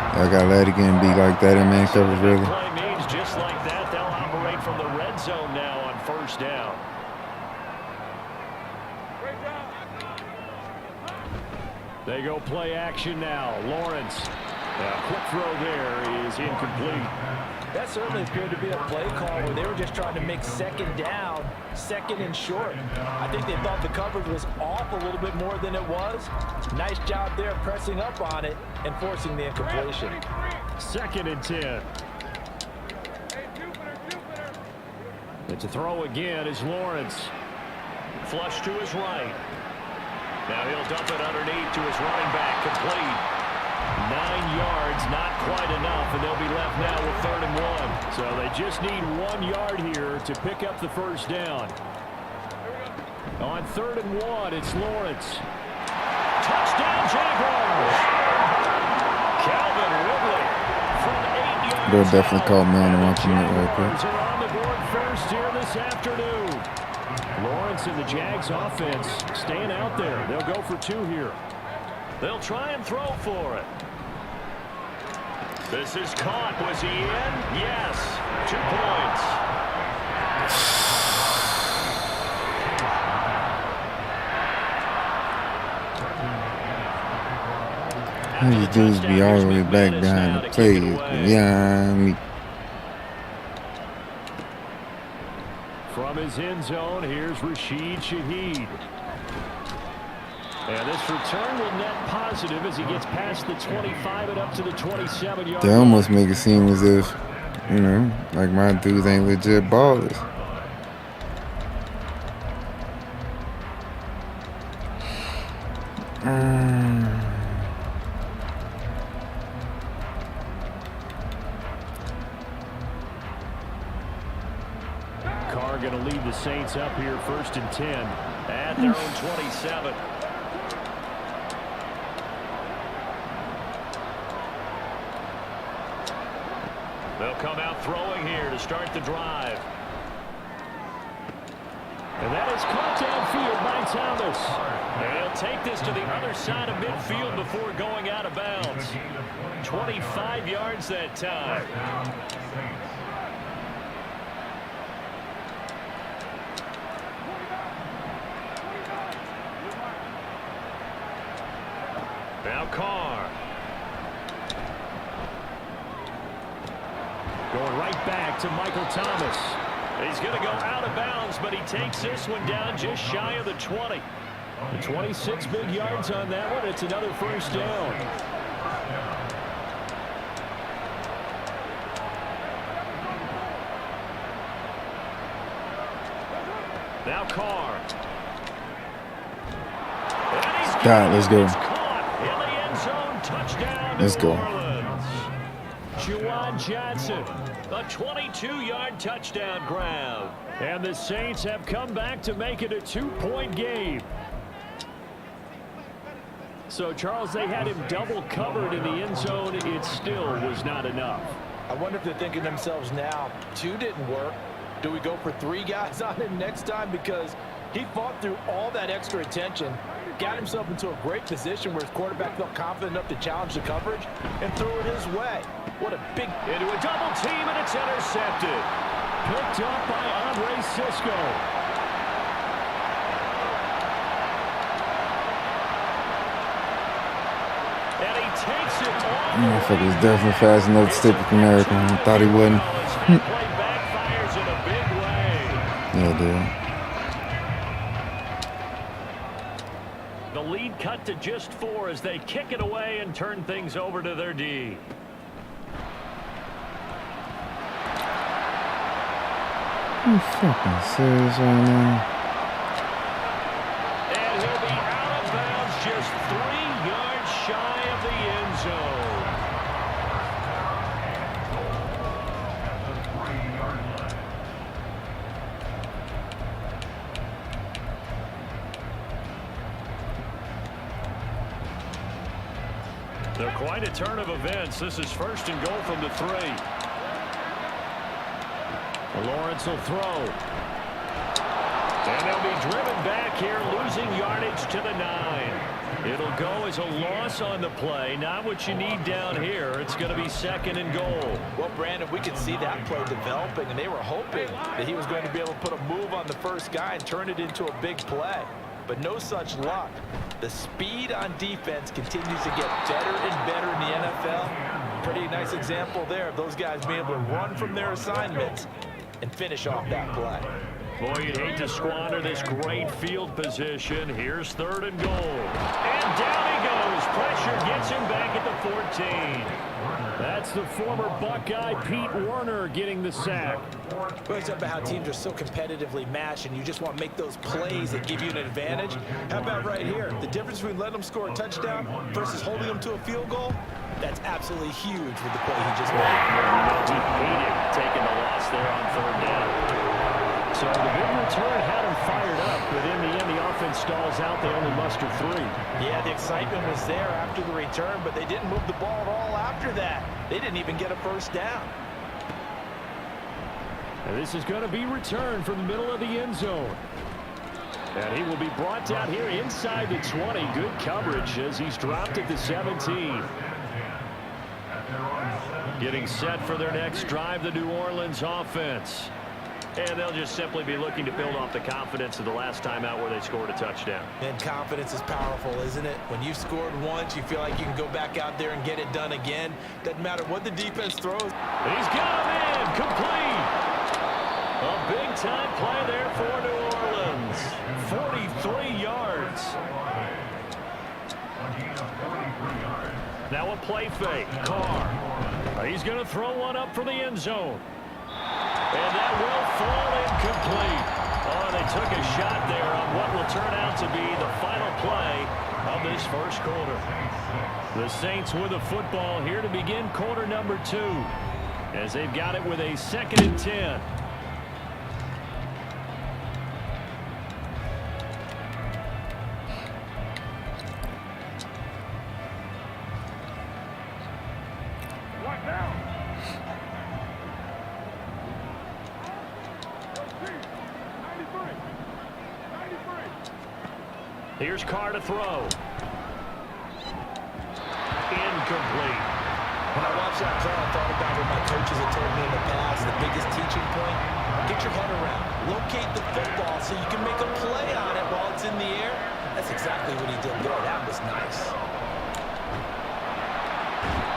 I gotta let it again be like that in man coverage, really. Play means just like that, they'll operate from the red zone now on 1st down. They go play action now. Lawrence. A quick throw there is incomplete. That certainly appeared to be a play call where they were just trying to make 2nd down, 2nd and short. I think they thought the coverage was off a little bit more than it was. Nice job there pressing up on it and forcing the incompletion. 2nd and 10. And to throw again is Lawrence. Flush to his right. Now he'll dump it underneath to his running back. Complete. 9 yards, not quite enough, and they'll be left now with 3rd and 1. So they just need 1 yard here to pick up the 1st down. On 3rd and 1, it's Lawrence. Touchdown, Jaguars! Calvin Ridley from 8 yards. They'll definitely call me on the watching it right quick. Jaguars are on the board first here this afternoon. Lawrence and the Jags offense staying out there. They'll go for 2 here. They'll try and throw for it. This is caught. Was he in? Yes. 2 points. These dudes be all the way back behind the plays. Behind me. From his end zone, here's Rashid Shaheed. And this return will net positive as he gets past the 25 and up to the 27-yard They almost make it seem as if, you know, like my dudes ain't legit ballers. Carr going to lead the Saints up here 1st and 10 at their own 27. They'll come out throwing here to start the drive. And that is caught downfield by Thomas. And he'll take this to the other side of midfield before going out of bounds. 25 yards that time. Now Carr. Going right back to Michael Thomas. He's going to go out of bounds, but he takes this one down just shy of the 20. 26 big yards on that one. It's another 1st down. Now Carr. God, let's go. In the end zone, touchdown. Let's go. Juwan Johnson, a 22-yard touchdown grab. And the Saints have come back to make it a 2-point game. So, Charles, they had him double covered in the end zone. It still was not enough. I wonder if they're thinking to themselves now, 2 didn't work. Do we go for 3 guys on him next time? Because he fought through all that extra attention, got himself into a great position where his quarterback felt confident enough to challenge the coverage and throw it his way. What a big... Into a double team, and it's intercepted. Picked up by Andre Cisco. And he takes it all. Motherfucker was definitely fast enough to stick with America. I thought he wasn't. Play backfires in a big way. Yeah, dude. The lead cut to just 4 as they kick it away and turn things over to their D. Are you fucking serious right now? And he'll be out of bounds just 3 yards shy of the end zone. They're quite a turn of events. This is 1st and goal from the 3. Lawrence will throw. And they'll be driven back here, losing yardage to the 9. It'll go as a loss on the play. Not what you need down here. It's going to be 2nd and goal. Well, Brandon, we could see that play developing, and they were hoping that he was going to be able to put a move on the first guy and turn it into a big play. But no such luck. The speed on defense continues to get better and better in the NFL. Pretty nice example there of those guys being able to run from their assignments and finish off that play. Boy, you'd hate to squander this great field position. Here's 3rd and goal. And down he goes. Pressure gets him back at the 14. That's the former Buckeye Pete Werner getting the sack. We talk about how teams are so competitively matched and you just want to make those plays that give you an advantage. How about right here? The difference between letting them score a touchdown versus holding them to a field goal, that's absolutely huge with the play he just made. He hated taking the loss there on 3rd down. So the big return had him fired up, but in the end, the offense stalls out. They only muster 3. Yeah, the excitement was there after the return, but they didn't move the ball at all after that. They didn't even get a 1st down. And this is going to be returned from the middle of the end zone. And he will be brought down here inside the 20. Good coverage as he's dropped at the 17. Getting set for their next drive, the New Orleans offense. And they'll just simply be looking to build off the confidence of the last time out where they scored a touchdown. And confidence is powerful, isn't it? When you've scored once, you feel like you can go back out there and get it done again. Doesn't matter what the defense throws. He's got him in, complete. A big-time play there for New Orleans. 43 yards. Now a play fake. Carr. He's going to throw one up for the end zone. And that will fall incomplete. Oh, they took a shot there on what will turn out to be the final play of this 1st quarter. The Saints with the football here to begin quarter number 2 as they've got it with a 2nd and 10. Here's Carr to throw. Incomplete. When I watched that play, I thought about what my coaches had told me in the past. The biggest teaching point, get your head around. Locate the football so you can make a play on it while it's in the air. That's exactly what he did there. That was nice.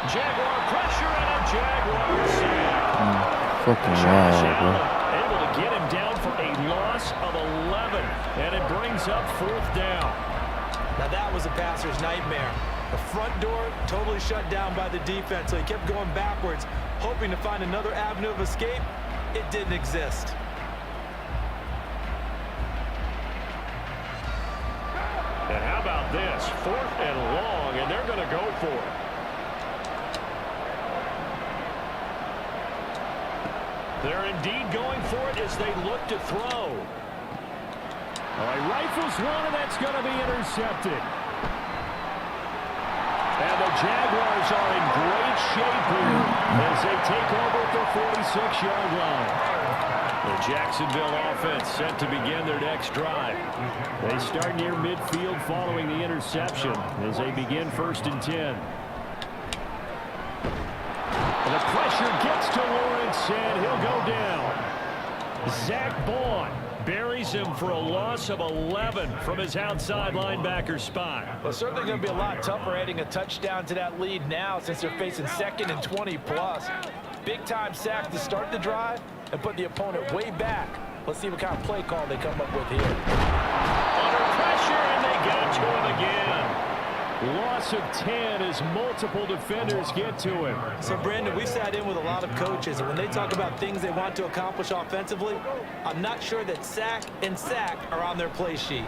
Jaguar pressure and a Jaguar sack. Fucking wild, bro. Able to get him down for a loss of 11. And it brings up 4th down. Now that was a passer's nightmare. The front door totally shut down by the defense, so he kept going backwards, hoping to find another avenue of escape. It didn't exist. And how about this? 4th and long, and they're going to go for it. They're indeed going for it as they look to throw. He rifles one, and that's going to be intercepted. And the Jaguars are in great shape here as they take over at the 46-yard line. The Jacksonville offense set to begin their next drive. They start near midfield following the interception as they begin 1st and 10. And the pressure gets to Lawrence, and he'll go down. Zach Bond buries him for a loss of 11 from his outside linebacker spot. Well, certainly going to be a lot tougher adding a touchdown to that lead now since they're facing 2nd and 20+. Big-time sack to start the drive and put the opponent way back. Let's see what kind of play call they come up with here. Under pressure, and they got to him again. Loss of 10 as multiple defenders get to him. So, Brandon, we've sat in with a lot of coaches, and when they talk about things they want to accomplish offensively, I'm not sure that sack and sack are on their play sheet.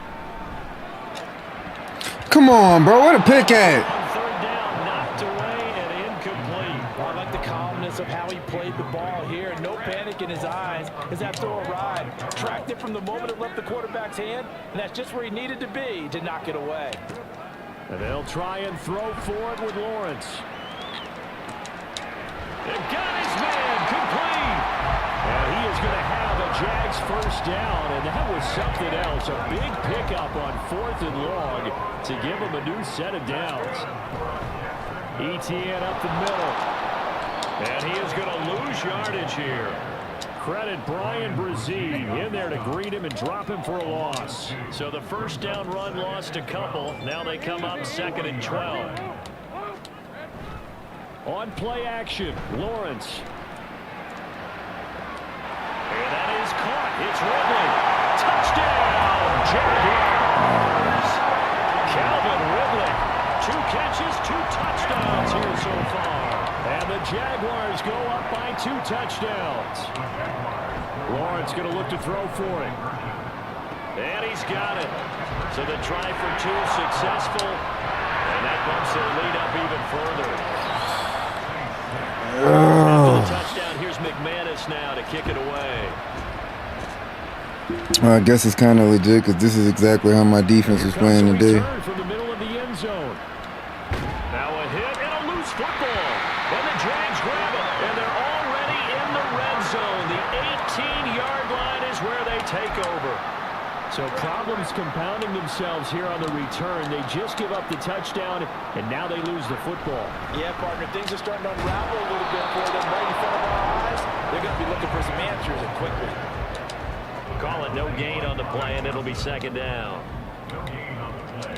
Come on, bro. What a pick at? Third down, knocked away and incomplete. Well, I like the calmness of how he played the ball here. No panic in his eyes as that throw arrived. Tracked it from the moment it left the quarterback's hand, and that's just where he needed to be to knock it away. And they'll try and throw for it with Lawrence. They've got his man complete. And he is going to have a Jags first down, and that was something else. A big pickup on 4th and long to give him a new set of downs. ETN up the middle. And he is going to lose yardage here. Credit Brian Brzee in there to greet him and drop him for a loss. So the first down run lost a couple. Now they come up 2nd and 12. On play action, Lawrence. And that is caught. It's Ridley. Touchdown, Jaguars. Calvin Ridley. 2 catches, 2 touchdowns here so far. And the Jaguars go up by 2 touchdowns. Lawrence going to look to throw for it. And he's got it. So the try for 2 successful. And that bumps their lead up even further. After the touchdown, here's McManus now to kick it away. Well, I guess it's kind of legit because this is exactly how my defense was playing today. From the middle of the end zone. Now a hit and a loose football. And the Jags grab it. And they're already in the red zone. The 18-yard line is where they take over. So problems compounding themselves here on the return. They just give up the touchdown, and now they lose the football. Yeah, partner, things are starting to unravel a little bit for them right in front of our eyes. They're going to be looking for some answers and quickly. Call it no gain on the play, and it'll be 2nd down. No gain on the play.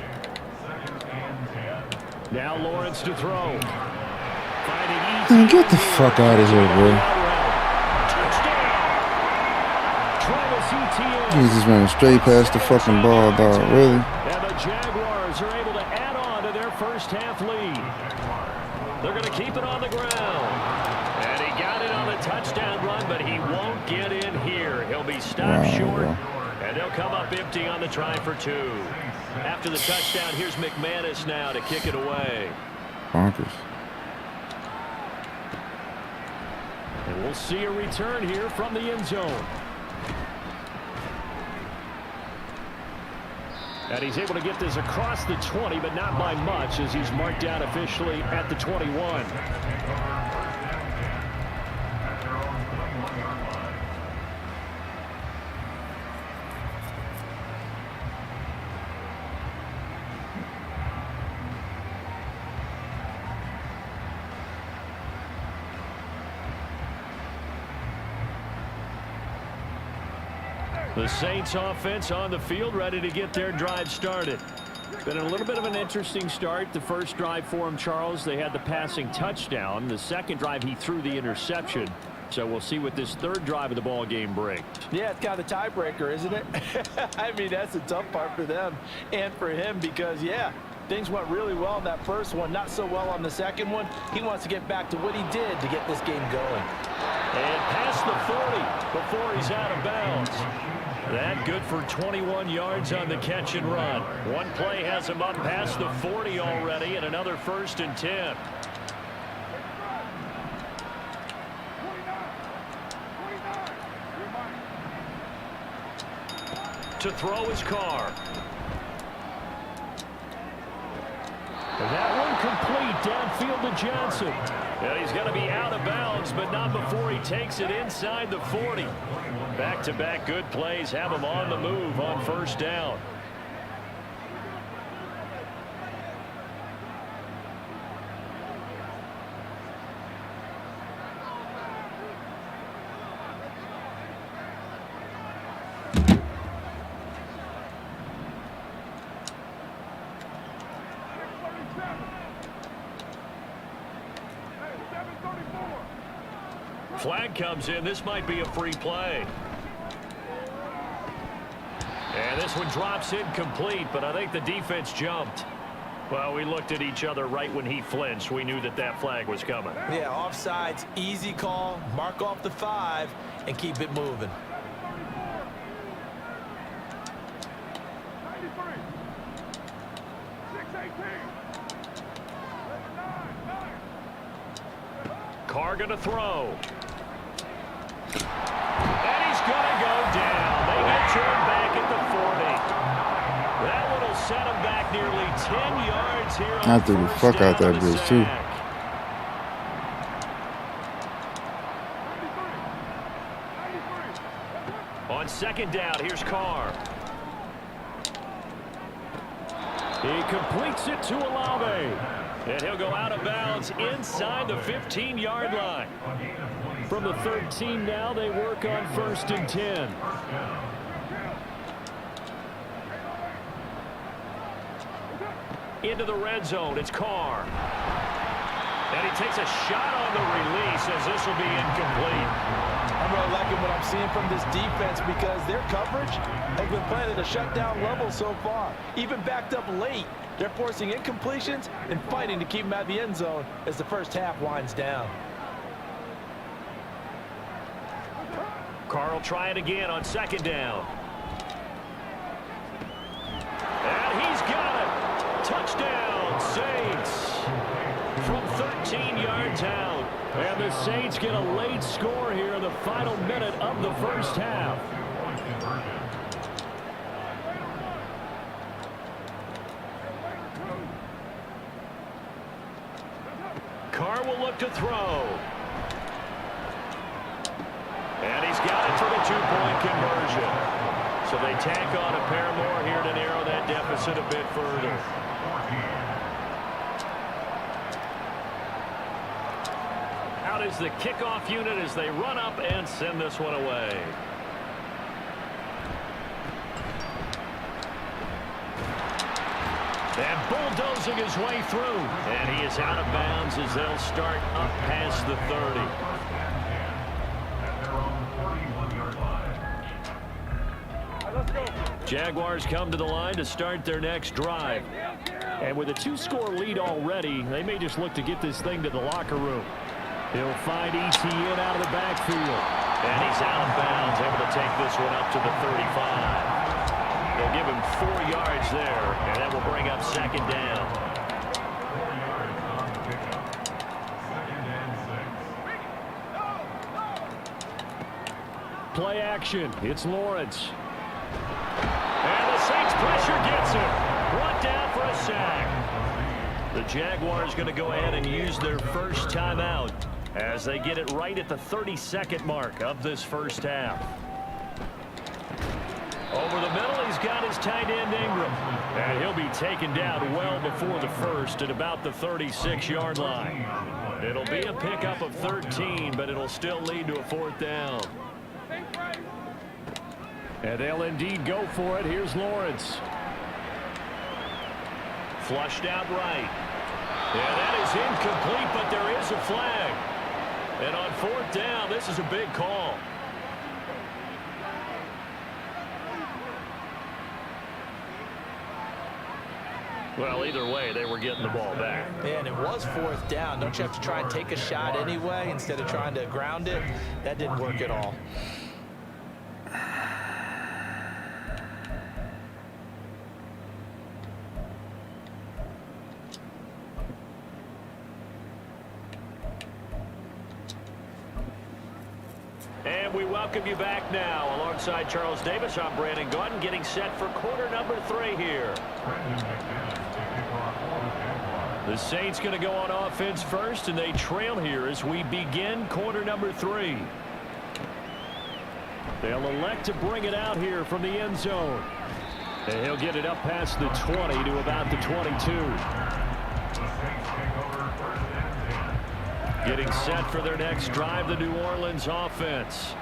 2nd and 10. Now Lawrence to throw. Man, get the fuck out of here, bro. He's just running straight past the fucking ball, dog. Really? And the Jaguars are able to add on to their first half lead. They're going to keep it on the ground. And he got it on the touchdown run, but he won't get in here. He'll be stopped short, and they'll come up empty on the try for 2. After the touchdown, here's McManus now to kick it away. Bonkers. And we'll see a return here from the end zone. And he's able to get this across the 20, but not by much, as he's marked down officially at the 21. The Saints offense on the field, ready to get their drive started. Been a little bit of an interesting start. The first drive for him, Charles, they had the passing touchdown. The second drive, he threw the interception. So we'll see what this third drive of the ball game brings. Yeah, it's kind of a tiebreaker, isn't it? I mean, that's the tough part for them and for him because, yeah, things went really well in that first one, not so well on the second one. He wants to get back to what he did to get this game going. And past the 40 before he's out of bounds. That good for 21 yards on the catch and run. One play has him up past the 40 already, and another 1st and 10. To throw his car. And that one complete downfield to Johnson. And he's going to be out of bounds, but not before he takes it inside the 40. Back-to-back good plays have him on the move on first down. Flag comes in. This might be a free play. And this one drops incomplete, but I think the defense jumped. Well, we looked at each other right when he flinched. We knew that that flag was coming. Yeah, offsides, easy call. Mark off the 5 and keep it moving. Carr going to throw. And he's going to go down. They get to him back at the 40. That one will set him back nearly 10 yards here on I threw the fuck out that bitch, too. On second down, here's Carr. He completes it to Olave. And he'll go out of bounds inside the 15-yard line. From the 13 now, they work on 1st and 10. Into the red zone, it's Carr. And he takes a shot on the release as this will be incomplete. I'm really liking what I'm seeing from this defense because their coverage has been playing at a shutdown level so far. Even backed up late, they're forcing incompletions and fighting to keep them out of the end zone as the first half winds down. Carr will try it again on second down. And he's got it. Touchdown, Saints. From 13 yards out. And the Saints get a late score here in the final minute of the first half. Carr will look to throw. And he's got it for the two-point conversion. So they tack on a pair more here to narrow that deficit a bit further. Out is the kickoff unit as they run up and send this one away. And bulldozing his way through. And he is out of bounds as they'll start up past the 30. Jaguars come to the line to start their next drive. And with a 2-score lead already, they may just look to get this thing to the locker room. He'll find ETN out of the backfield. And he's out of bounds, able to take this one up to the 35. They'll give him 4 yards there, and that will bring up second down. Play action. It's Lawrence. And the Saints pressure gets him. Brought down for a sack. The Jaguars going to go ahead and use their first timeout as they get it right at the 32nd mark of this first half. Over the middle, he's got his tight end Ingram. And he'll be taken down well before the first at about the 36-yard line. It'll be a pickup of 13, but it'll still lead to a 4th down. And they'll indeed go for it. Here's Lawrence. Flushed out right. And that is incomplete, but there is a flag. And on 4th down, this is a big call. Well, either way, they were getting the ball back. Yeah, and it was 4th down. Don't you have to try and take a shot anyway instead of trying to ground it? That didn't work at all. And we welcome you back now. Alongside Charles Davis, I'm Brandon Gordon, getting set for quarter number 3 here. The Saints going to go on offense first, and they trail here as we begin quarter number 3. They'll elect to bring it out here from the end zone. And he'll get it up past the 20 to about the 22. Getting set for their next drive, the New Orleans offense.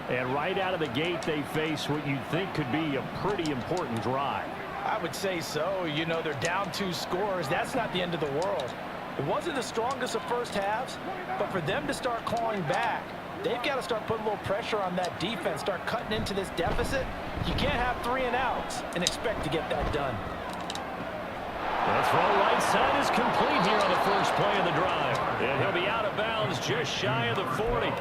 And right out of the gate, they face what you'd think could be a pretty important drive. I would say so. You know, they're down 2 scores. That's not the end of the world. It wasn't the strongest of first halves, but for them to start clawing back, They've got to start putting a little pressure on that defense, start cutting into this deficit. You can't have 3 and outs and expect to get that done. The throw right side is complete here on the first play of the drive. And he'll be out of bounds just shy of the 40.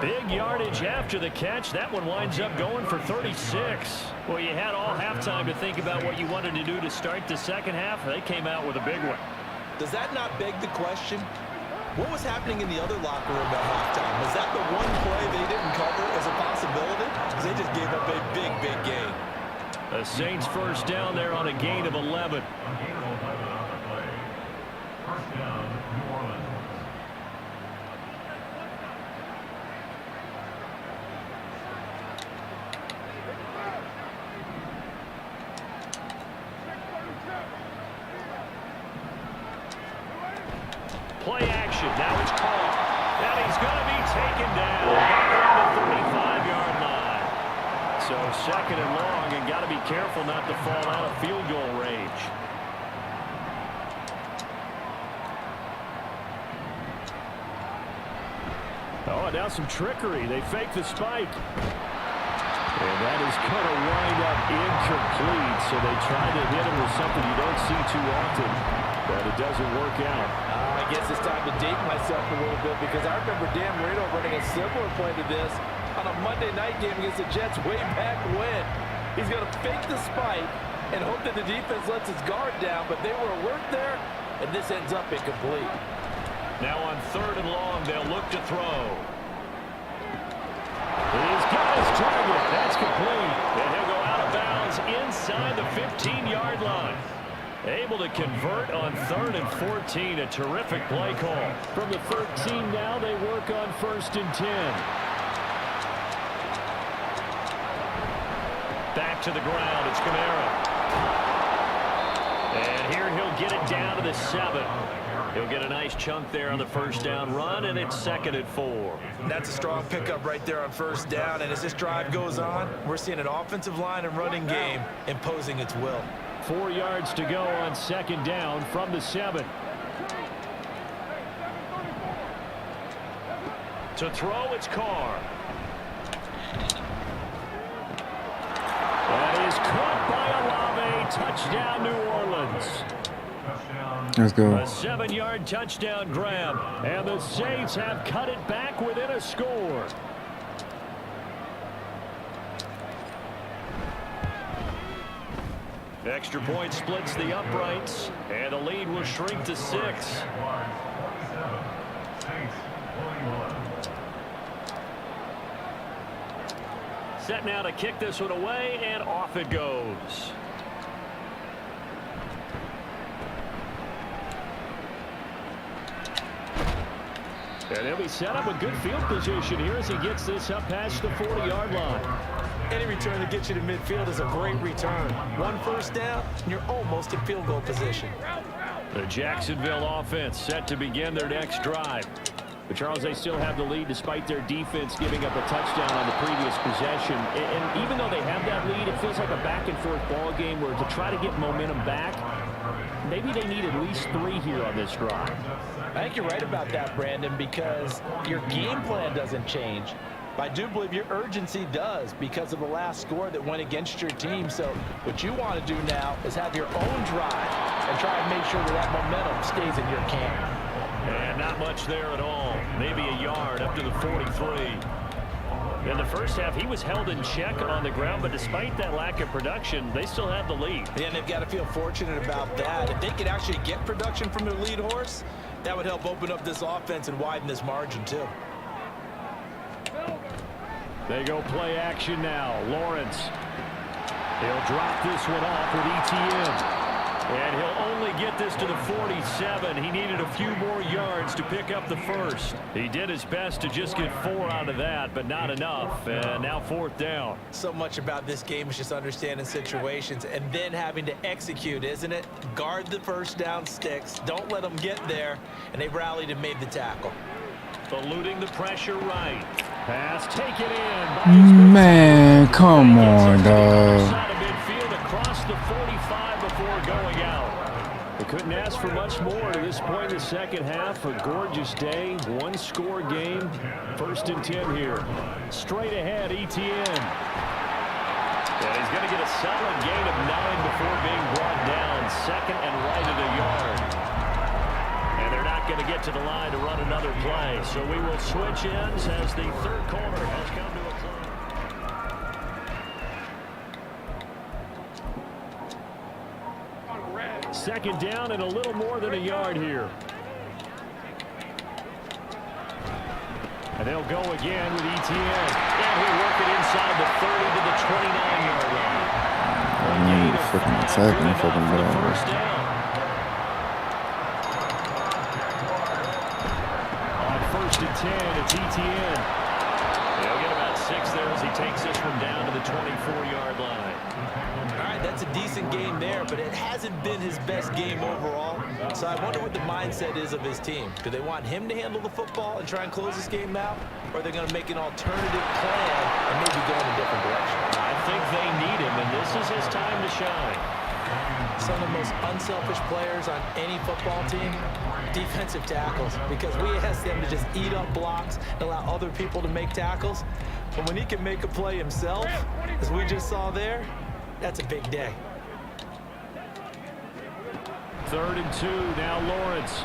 Big yardage after the catch. That one winds up going for 36. Well, you had all halftime to think about what you wanted to do to start the second half. They came out with a big one. Does that not beg the question? What was happening in the other locker room at halftime? Was that the one play they didn't cover as a possibility? Because they just gave up a big, big gain. The Saints first down there on a gain of 11. First down, New Orleans. Play action. Now it's called. And he's going to be taken down around the 35-yard line. So second and long, and got to be careful not to fall out of field goal range. Oh, now some trickery. They fake the spike. And that is going to wind up incomplete. So they try to hit him with something you don't see too often, but it doesn't work out. I guess it's time to date myself a little bit because I remember Dan Marino running a similar play to this on a Monday night game against the Jets way back when. He's going to fake the spike and hope that the defense lets its guard down, but they were alert there, and this ends up incomplete. Now on third and long, they'll look to throw. He's got his target. That's complete. And he'll go out of bounds inside the 15-yard line. Able to convert on third and 14. A terrific play call. From the 13 now, they work on first and 10. Back to the ground. It's Kamara. And here he'll get it down to the 7. He'll get a nice chunk there on the first down run, and it's second and 4. That's a strong pickup right there on first down, and as this drive goes on, we're seeing an offensive line and running game imposing its will. 4 yards to go on second down from the 7. To throw, it's Carr. That is caught by Olave. Touchdown, New Orleans. Let's go. A 7-yard touchdown grab, and the Saints have cut it back within a score. Extra point splits the uprights, and the lead will shrink to 6. Set now to kick this one away, and off it goes. And he'll be set up with good field position here as he gets this up past the 40-yard line. Any return that gets you to midfield is a great return. One first down, and you're almost in field goal position. The Jacksonville offense set to begin their next drive. But, Charles, they still have the lead despite their defense giving up a touchdown on the previous possession. And even though they have that lead, it feels like a back-and-forth ball game where to try to get momentum back, maybe they need at least 3 here on this drive. I think you're right about that, Brandon, because your game plan doesn't change. But I do believe your urgency does because of the last score that went against your team. So what you want to do now is have your own drive and try and make sure that that momentum stays in your camp. And not much there at all. Maybe a yard up to the 43. In the first half, he was held in check on the ground, but despite that lack of production, they still have the lead. And they've got to feel fortunate about that. If they could actually get production from their lead horse, that would help open up this offense and widen this margin too. They go play action now. Lawrence. He'll drop this one off with ETN. And he'll only get this to the 47. He needed a few more yards to pick up the first. He did his best to just get 4 out of that, but not enough. And now fourth down. So much about this game is just understanding situations and then having to execute, isn't it? Guard the first down sticks. Don't let them get there. And they rallied and made the tackle. Eluding the pressure right. Pass taken in. Man, come on, dog. Across the 45 before going out. Couldn't ask for much more to this point in the second half. A gorgeous day, one-score game. 1st and 10 here. Straight ahead, ETN. And he's going to get a solid gain of 9 before being brought down. 2nd and right at a yard. And they're not going to get to the line to run another play. So we will switch ends as the 3rd quarter has come to a close. 2nd down and a little more than a yard here. And they'll go again with ETN. And he'll work it inside the 30 to the 29-yard line. Fucking attacking, fucking ball. First down. On 1st and 10, it's ETN. They'll get about 6 there as he takes this one down to the 24-yard line. All right, that's a decent game there, but it hasn't been his best game overall. So I wonder what the mindset is of his team. Do they want him to handle the football and try and close this game out? Or are they going to make an alternative plan and maybe go in a different direction? I think they need him, and this is his time to shine. Some of the most unselfish players on any football team, defensive tackles, because we ask them to just eat up blocks and allow other people to make tackles. But when he can make a play himself, as we just saw there, that's a big day. 3rd and 2, now Lawrence.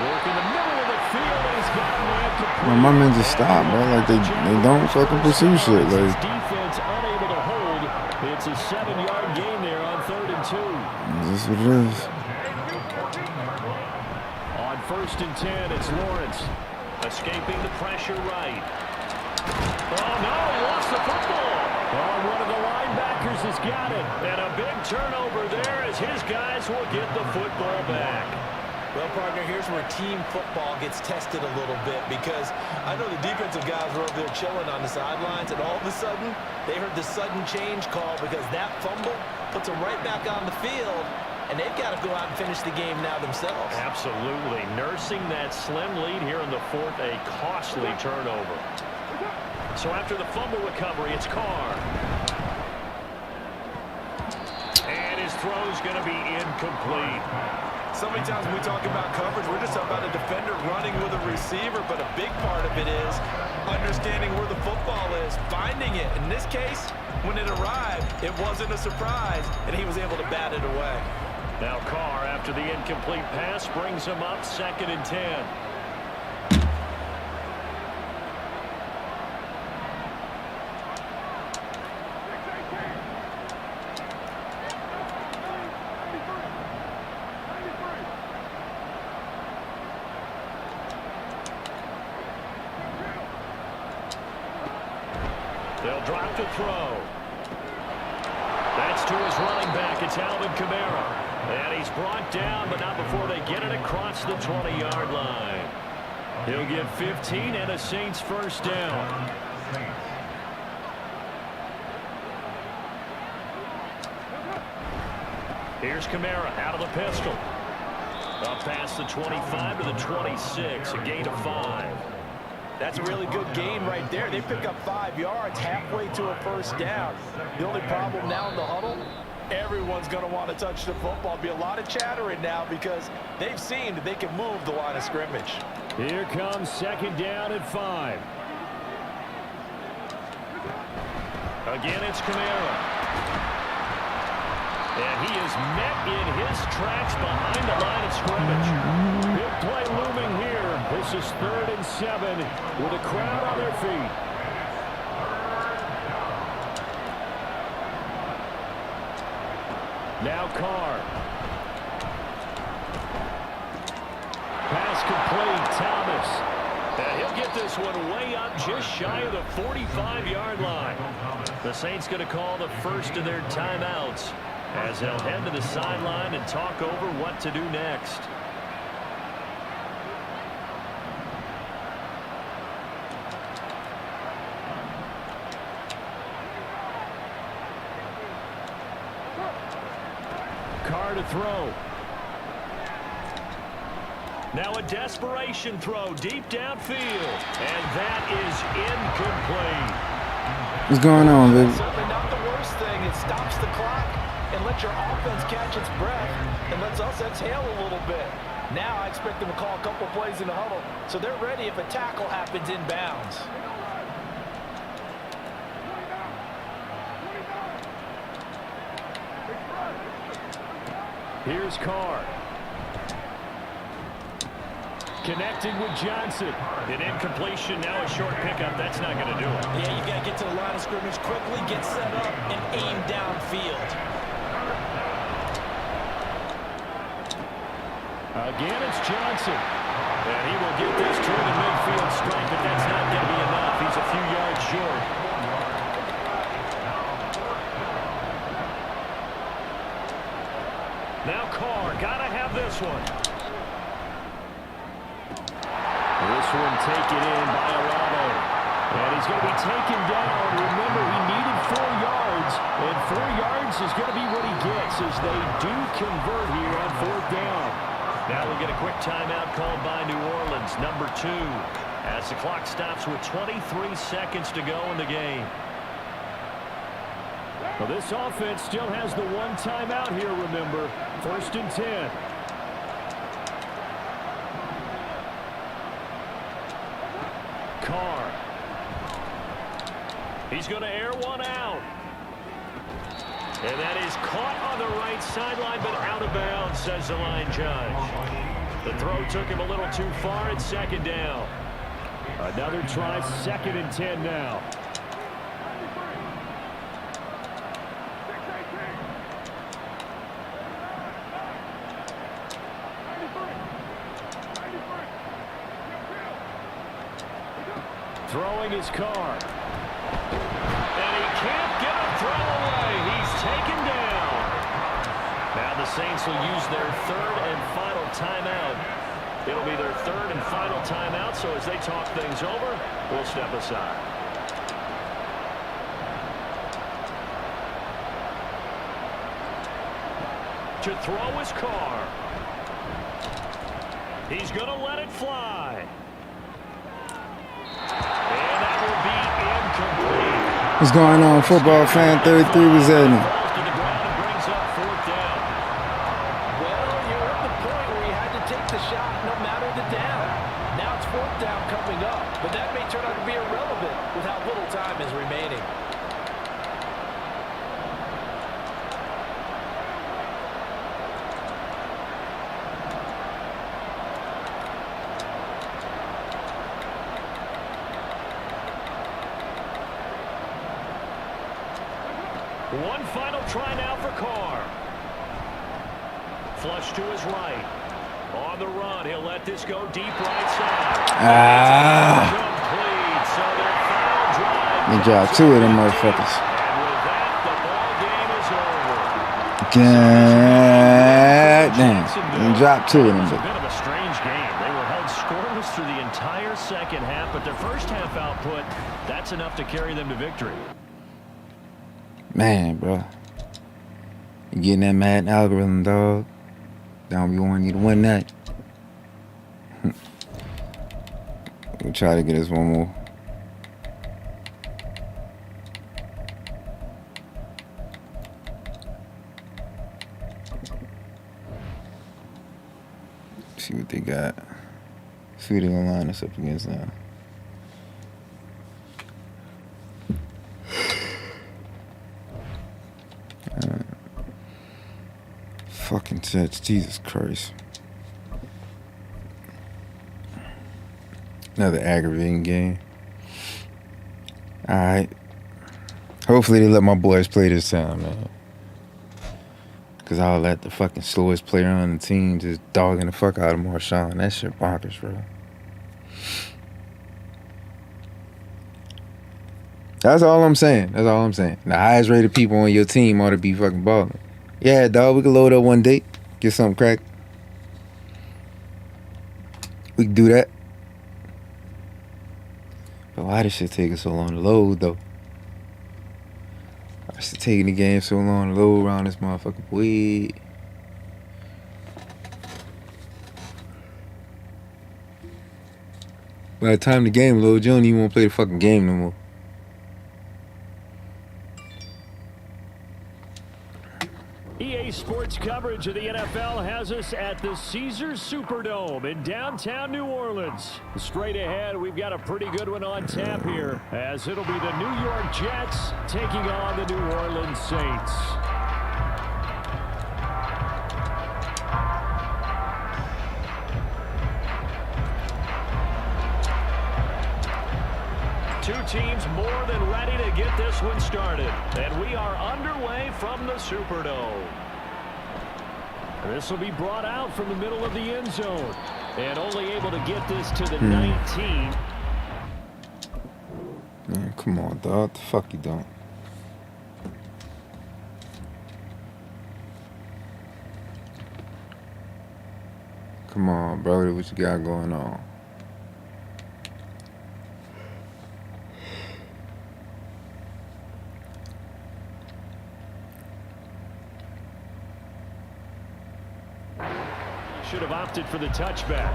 Work in the middle of the field, and he's got him there complete. My men just stop, bro. Like they don't fucking pursue shit. Like Defense unable to hold. It's a 7-yard gain there on 3rd and 2. this is what it is. On 1st and 10, it's Lawrence. Escaping the pressure right. Oh, no, he lost the football. Oh, one of the linebackers has got it. And a big turnover there as his guys will get the football back. Well, partner, here's where team football gets tested a little bit, because I know the defensive guys were over there chilling on the sidelines, and all of a sudden, they heard the sudden change call because that fumble puts them right back on the field, and they've got to go out and finish the game now themselves. Absolutely. Nursing that slim lead here in the 4th, a costly turnover. So after the fumble recovery, it's Carr. And his throw's going to be incomplete. So many times when we talk about coverage, we're just talking about a defender running with a receiver, but a big part of it is understanding where the football is, finding it. In this case, when it arrived, it wasn't a surprise, and he was able to bat it away. Now Carr, after the incomplete pass, brings him up 2nd and 10. They'll drop to throw. That's to his running back. It's Alvin Kamara. And he's brought down, but not before they get it across the 20-yard line. He'll get 15 and a Saints first down. Here's Kamara out of the pistol. Up past the 25 to the 26, a gain of 5. That's a really good gain right there. They pick up 5 yards halfway to a first down. The only problem now in the huddle, everyone's going to want to touch the football. Be a lot of chattering now because they've seen that they can move the line of scrimmage. Here comes 2nd down at 5. Again, it's Kamara. And he is met in his tracks behind the line of scrimmage. Big play looming here. This is 3rd and 7 with a crowd on their feet. Now Carr. Pass complete, Thomas. And he'll get this one way up just shy of the 45-yard line. The Saints going to call the first of their timeouts as they'll head to the sideline and talk over what to do next. Carr to throw. Now a desperation throw deep downfield. And that is incomplete. What's going on, baby? Certainly not the worst thing. It stops the clock. and let your offense catch its breath and lets us exhale a little bit. Now I expect them to call a couple plays in the huddle so they're ready if a tackle happens inbounds. Here's Carr. Connecting with Johnson. An incompletion, now a short pickup. That's not going to do it. Yeah, you've got to get to the line of scrimmage quickly, get set up, and aim downfield. Again, it's Johnson. And he will get this to the midfield strike, but that's not going to be enough. He's a few yards short. Now Carr, got to have this one. This one taken in by Arado. And he's going to be taken down. Remember, he needed 4 yards. And 4 yards is going to be what he gets as they do convert here on 4th down. Now we'll get a quick timeout called by New Orleans, number 2. As the clock stops with 23 seconds to go in the game. Well, this offense still has the 1 timeout here, remember. 1st and 10. Carr. He's going to air one out. And that is caught on the right sideline, but out of bounds, says the line judge. The throw took him a little too far. It's 2nd down. Another try, 2nd and 10 now. Throwing his Carr. And he can't get a throw away. He's taken down. Now the Saints will use their 3rd and final timeout. It'll be their 3rd and final timeout, so as they talk things over, we'll step aside. To throw his Carr. He's going to let it fly. And that will be incomplete. What's going on, football fan? 33 was at him. Well, you're at the point where you had to take the shot no matter the down. Now it's 4th down coming up, but that may turn out to be irrelevant with how little time is remaining. One final try now for Carr. Flush to his right. On the run, he'll let this go deep right side. Complete. So their final drive. Good job, 2 of them motherfuckers. And with that, the ball game is over. God damn. And drop 2 of them. It was a bit of a strange game. They were held scoreless through the entire 2nd half, but their first half output, that's enough to carry them to victory. Man, bro. You getting that Madden algorithm, dog. Don't be wanting you to win that. We'll try to get us one more. See what they got. See what they're gonna line us up against now. Fucking Jets, Jesus Christ. Another aggravating game. Alright. Hopefully they let my boys play this time, man. Because I'll let the fucking slowest player on the team just dogging the fuck out of Marshawn. That shit bonkers, bro. That's all I'm saying. That's all I'm saying. The highest rated people on your team ought to be fucking balling. Yeah, dog, we can load up one day. Get something cracked. We can do that. But why this shit taking so long to load, though? Why is it taking the game so long to load around this motherfucker? Boy. By the time the game loads, you don't even want to play the fucking game no more. to the NFL has us at the Caesars Superdome in downtown New Orleans. Straight ahead, we've got a pretty good one on tap here, as it'll be the New York Jets taking on the New Orleans Saints. Two teams more than ready to get this one started. And we are underway from the Superdome. This will be brought out from the middle of the end zone. And only able to get this to the 19. Man, come on, dog. The fuck you don't? Come on, brother. What you got going on? Should have opted for the touchback.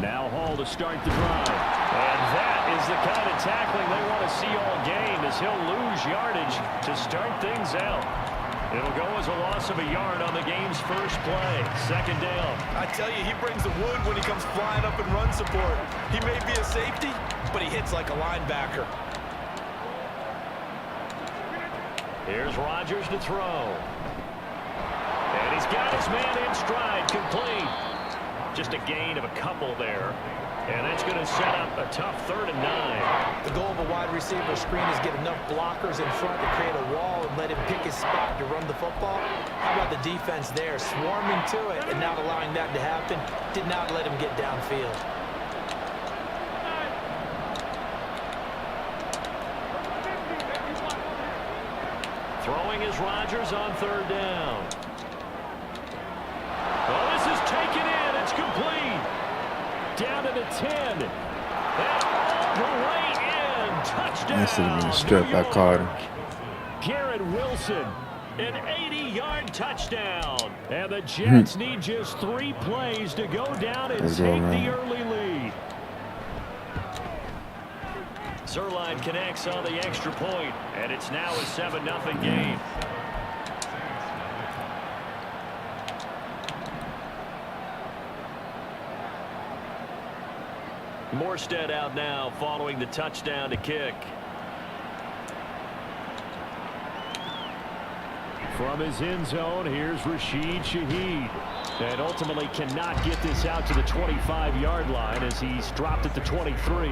Now Hall to start the drive. And that is the kind of tackling they want to see all game, as he'll lose yardage to start things out. It'll go as a loss of a yard on the game's first play. Second down. I tell you, he brings the wood when he comes flying up in run support. He may be a safety, but he hits like a linebacker. Here's Rodgers to throw. And he's got his man in stride, complete. Just a gain of a couple there. And that's going to set up a tough 3rd and 9. The goal of a wide receiver screen is get enough blockers in front to create a wall and let him pick his spot to run the football. How about the defense there, swarming to it and not allowing that to happen? Did not let him get downfield. Throwing is Rodgers on 3rd down. Well, this is taken in. It's complete. Down to the 10. And all the way in. Touchdown. That should have been a strip. I caught him. Garrett Wilson, an 80-yard touchdown. And the Jets need just 3 plays to go down and take the early lead. Zerline connects on the extra point, and it's now a 7-0 game. Morstead out now following the touchdown to kick. From his end zone, here's Rashid Shaheed. And ultimately cannot get this out to the 25-yard line as he's dropped at the 23.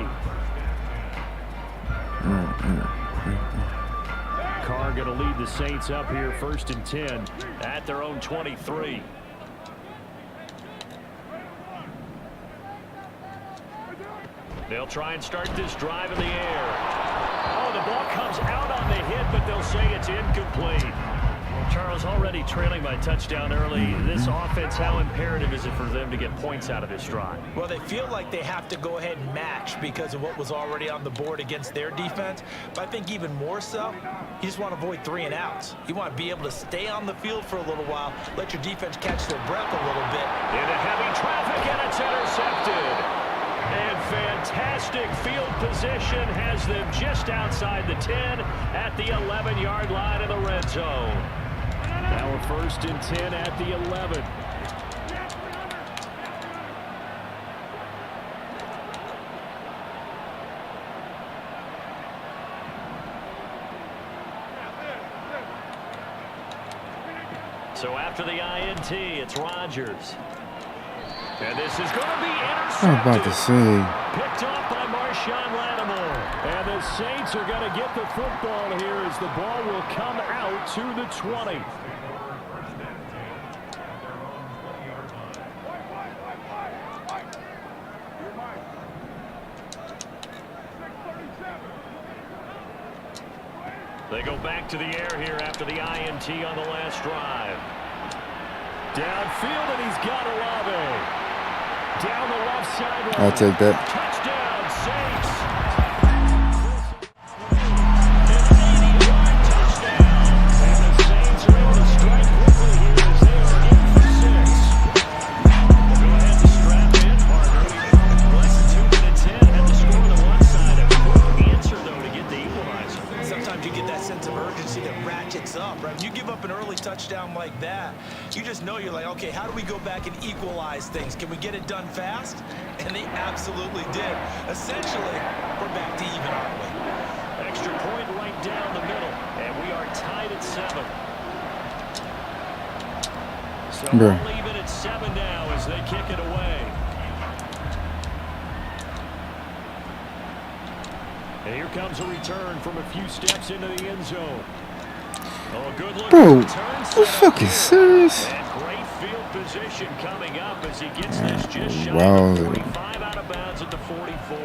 Carr going to lead the Saints up here 1st and 10 at their own 23. They'll try and start this drive in the air. Oh, the ball comes out on the hit, but they'll say it's incomplete. Charles, already trailing by touchdown early. This offense, how imperative is it for them to get points out of this drive? Well, they feel like they have to go ahead and match because of what was already on the board against their defense. But I think even more so, you just want to avoid 3 and outs. You want to be able to stay on the field for a little while, let your defense catch their breath a little bit. Into heavy traffic, and it's intercepted. And fantastic field position has them just outside the 10 at the 11-yard line of the red zone. Now a 1st and 10 at the 11. So after the INT, it's Rodgers. And this is going to be intercepted. I'm about to say. Picked off by Marshawn Lattimore. And the Saints are going to get the football here as the ball will come out to the 20. They go back to the air here after the INT on the last drive. Downfield, and he's got Olave. Down the left sideline. I'll take that. Touchdown, Saints. sense of urgency that ratchets up, right? When you give up an early touchdown like that, you just know you're like, okay, how do we go back and equalize things? Can we get it done fast? And they absolutely did. Essentially, we're back to even, aren't we? Extra point right down the middle, and we are tied at 7. So we'll leave it at 7 now as they kick it away. And here comes a return from a few steps into the end zone. Oh, good look. Bro, you fucking serious? And great field position coming up as he gets this just shy of 45 out of bounds at the 44.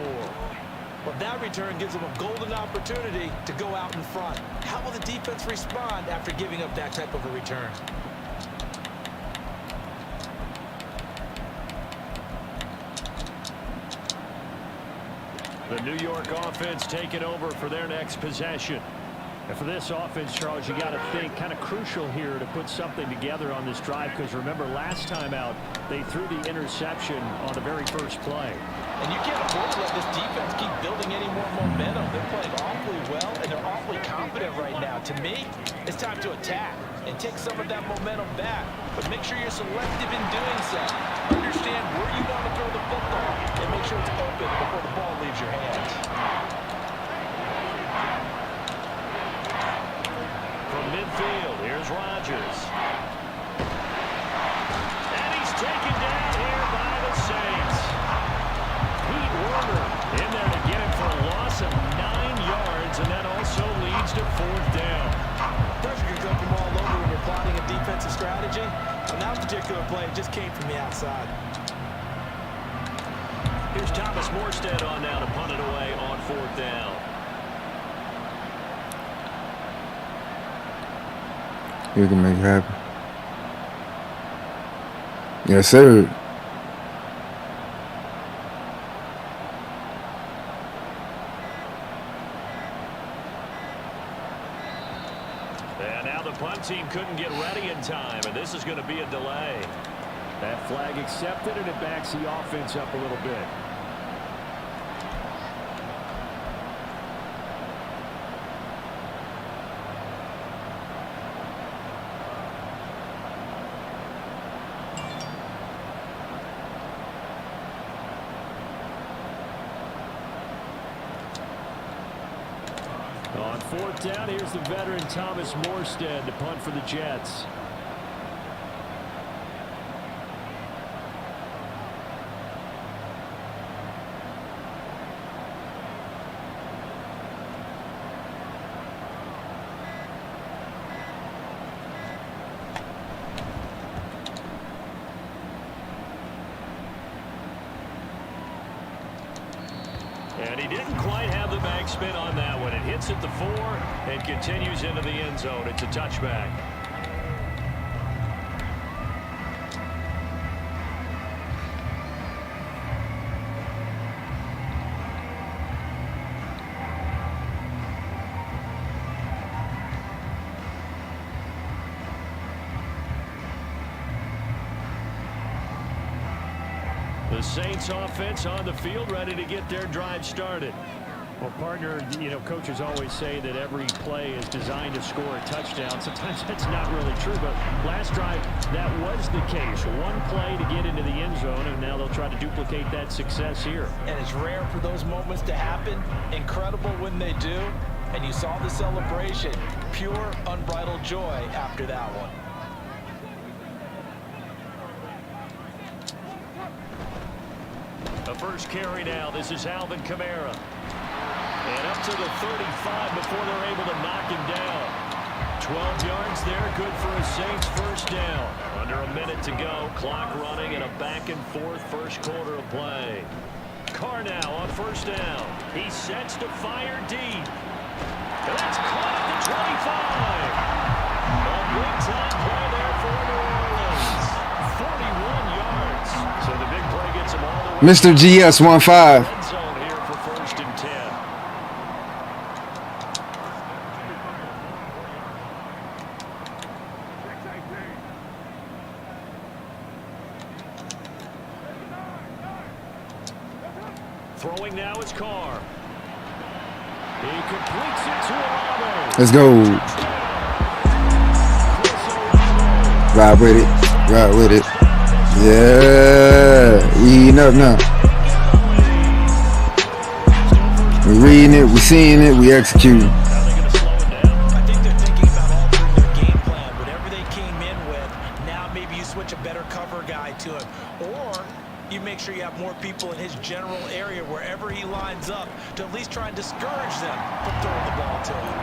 Well, that return gives them a golden opportunity to go out in front. How will the defense respond after giving up that type of a return? The New York offense taking over for their next possession. And for this offense, Charles, you got to think kind of crucial here to put something together on this drive, because remember last time out they threw the interception on the very first play. And you can't afford to let this defense keep building any more momentum. They're playing awfully well, and they're awfully confident right now. To me, it's time to attack and take some of that momentum back. But make sure you're selective in doing so. Understand where you want to throw the football, and make sure it's open before the ball leaves your hands. From midfield, here's Rodgers. And he's taken down here by the Saints. Pete Werner in there to get him for a loss of 9 yards, and that also leads to 4th down. Pressure can come from all over when you're plotting a defensive strategy. On that particular play, it just came from the outside. Here's Thomas Morstead on now to punt it away on 4th down. You can make it happen. Yes, sir. And now the punt team couldn't get ready in time, and this is going to be a delay. That flag accepted, and it backs the offense up a little bit. On 4th down, here's the veteran Thomas Morstead to punt for the Jets. And he didn't quite have the backspin on that one. It hits at the 4 and continues into the end zone. It's a touchback. The Saints offense on the field, ready to get their drive started. Well, partner, coaches always say that every play is designed to score a touchdown. Sometimes that's not really true, but last drive, that was the case. One play to get into the end zone, and now they'll try to duplicate that success here. And it's rare for those moments to happen. Incredible when they do. And you saw the celebration. Pure, unbridled joy after that one. The first carry now. This is Alvin Kamara. And up to the 35 before they're able to knock him down. 12 yards there, good for a Saints first down. Under a minute to go, clock running, and a back-and-forth first quarter of play. Carr now on first down. He sets to fire deep. And that's caught at the 25. A big-time play there for New Orleans. 41 yards. So the big play gets him all the way. Mr. GS 15. End zone here for 1st and 10. Throwing now is Carr. He completes it to a Let's go. Ride with it. Ride with it. Yeah. We eating up now. We reading it. We seeing it. We executing. I think they're thinking about altering their game plan. Whatever they came in with, now maybe you switch a better cover guy to him. Or you make sure you have more people in his general area wherever he lines up to at least try and discourage them from throwing the ball to him.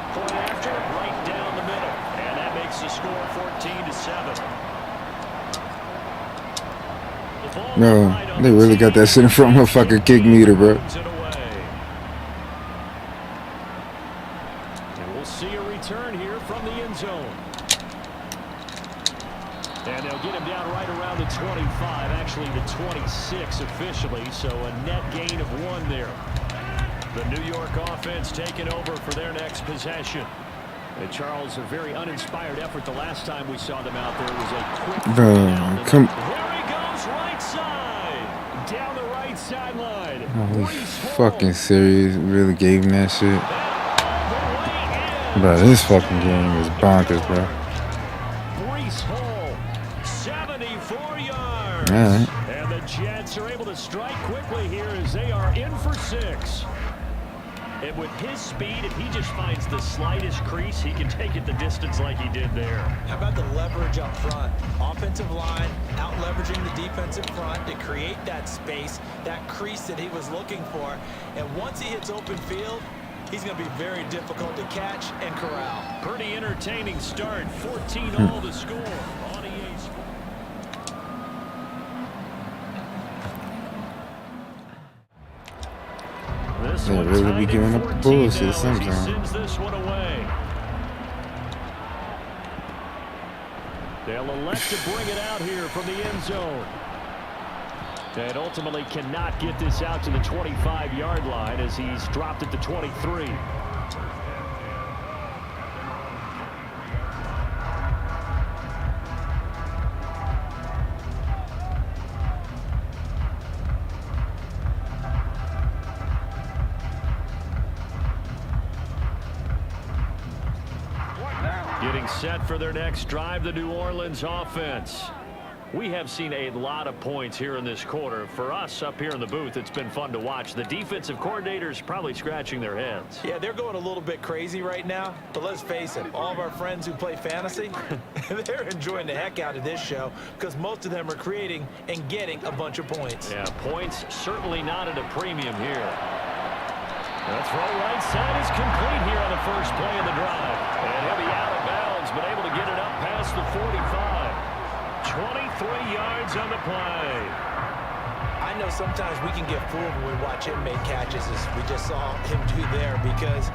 Point after, right down the middle. And that makes the score 14-7. No, they really got that shit in front of a fucking kick meter, bro. And we'll see a return here from the end zone. And they'll get him down right around the 25, actually the 26 officially, so a net gain of 1 there. The New York offense taking over for their next possession. And Charles, a very uninspired effort the last time we saw them out there. It was a quick down. Here he goes, right side. Down the right sideline. Are we fucking serious? Really gave him that shit? Bro, this fucking game is bonkers, bro. Breece Hall, 74 yards. All right. And the Jets are able to strike quickly here as they are in for 6. And with his speed, if he just finds the slightest crease, he can take it the distance like he did there. How about the leverage up front? Offensive line out leveraging the defensive front to create that space, that crease that he was looking for. And once he hits open field, he's going to be very difficult to catch and corral. Pretty entertaining start. 14-all to score on EA Sports. They really be giving up the bullshit sometimes. Sends this one away. They'll elect to bring it out here from the end zone. And ultimately cannot get this out to the 25-yard line as he's dropped at the 23. Getting set for their next drive, the New Orleans offense. We have seen a lot of points here in this quarter. For us up here in the booth, it's been fun to watch. The defensive coordinators probably scratching their heads. Yeah, they're going a little bit crazy right now. But let's face it, all of our friends who play fantasy, they're enjoying the heck out of this show because most of them are creating and getting a bunch of points. Yeah, points certainly not at a premium here. The throw right side is complete here on the first play of the drive. And he'll be out of bounds, but able to get it up past the 45. 23 yards on the play. I know sometimes we can get fooled when we watch him make catches as we just saw him do there because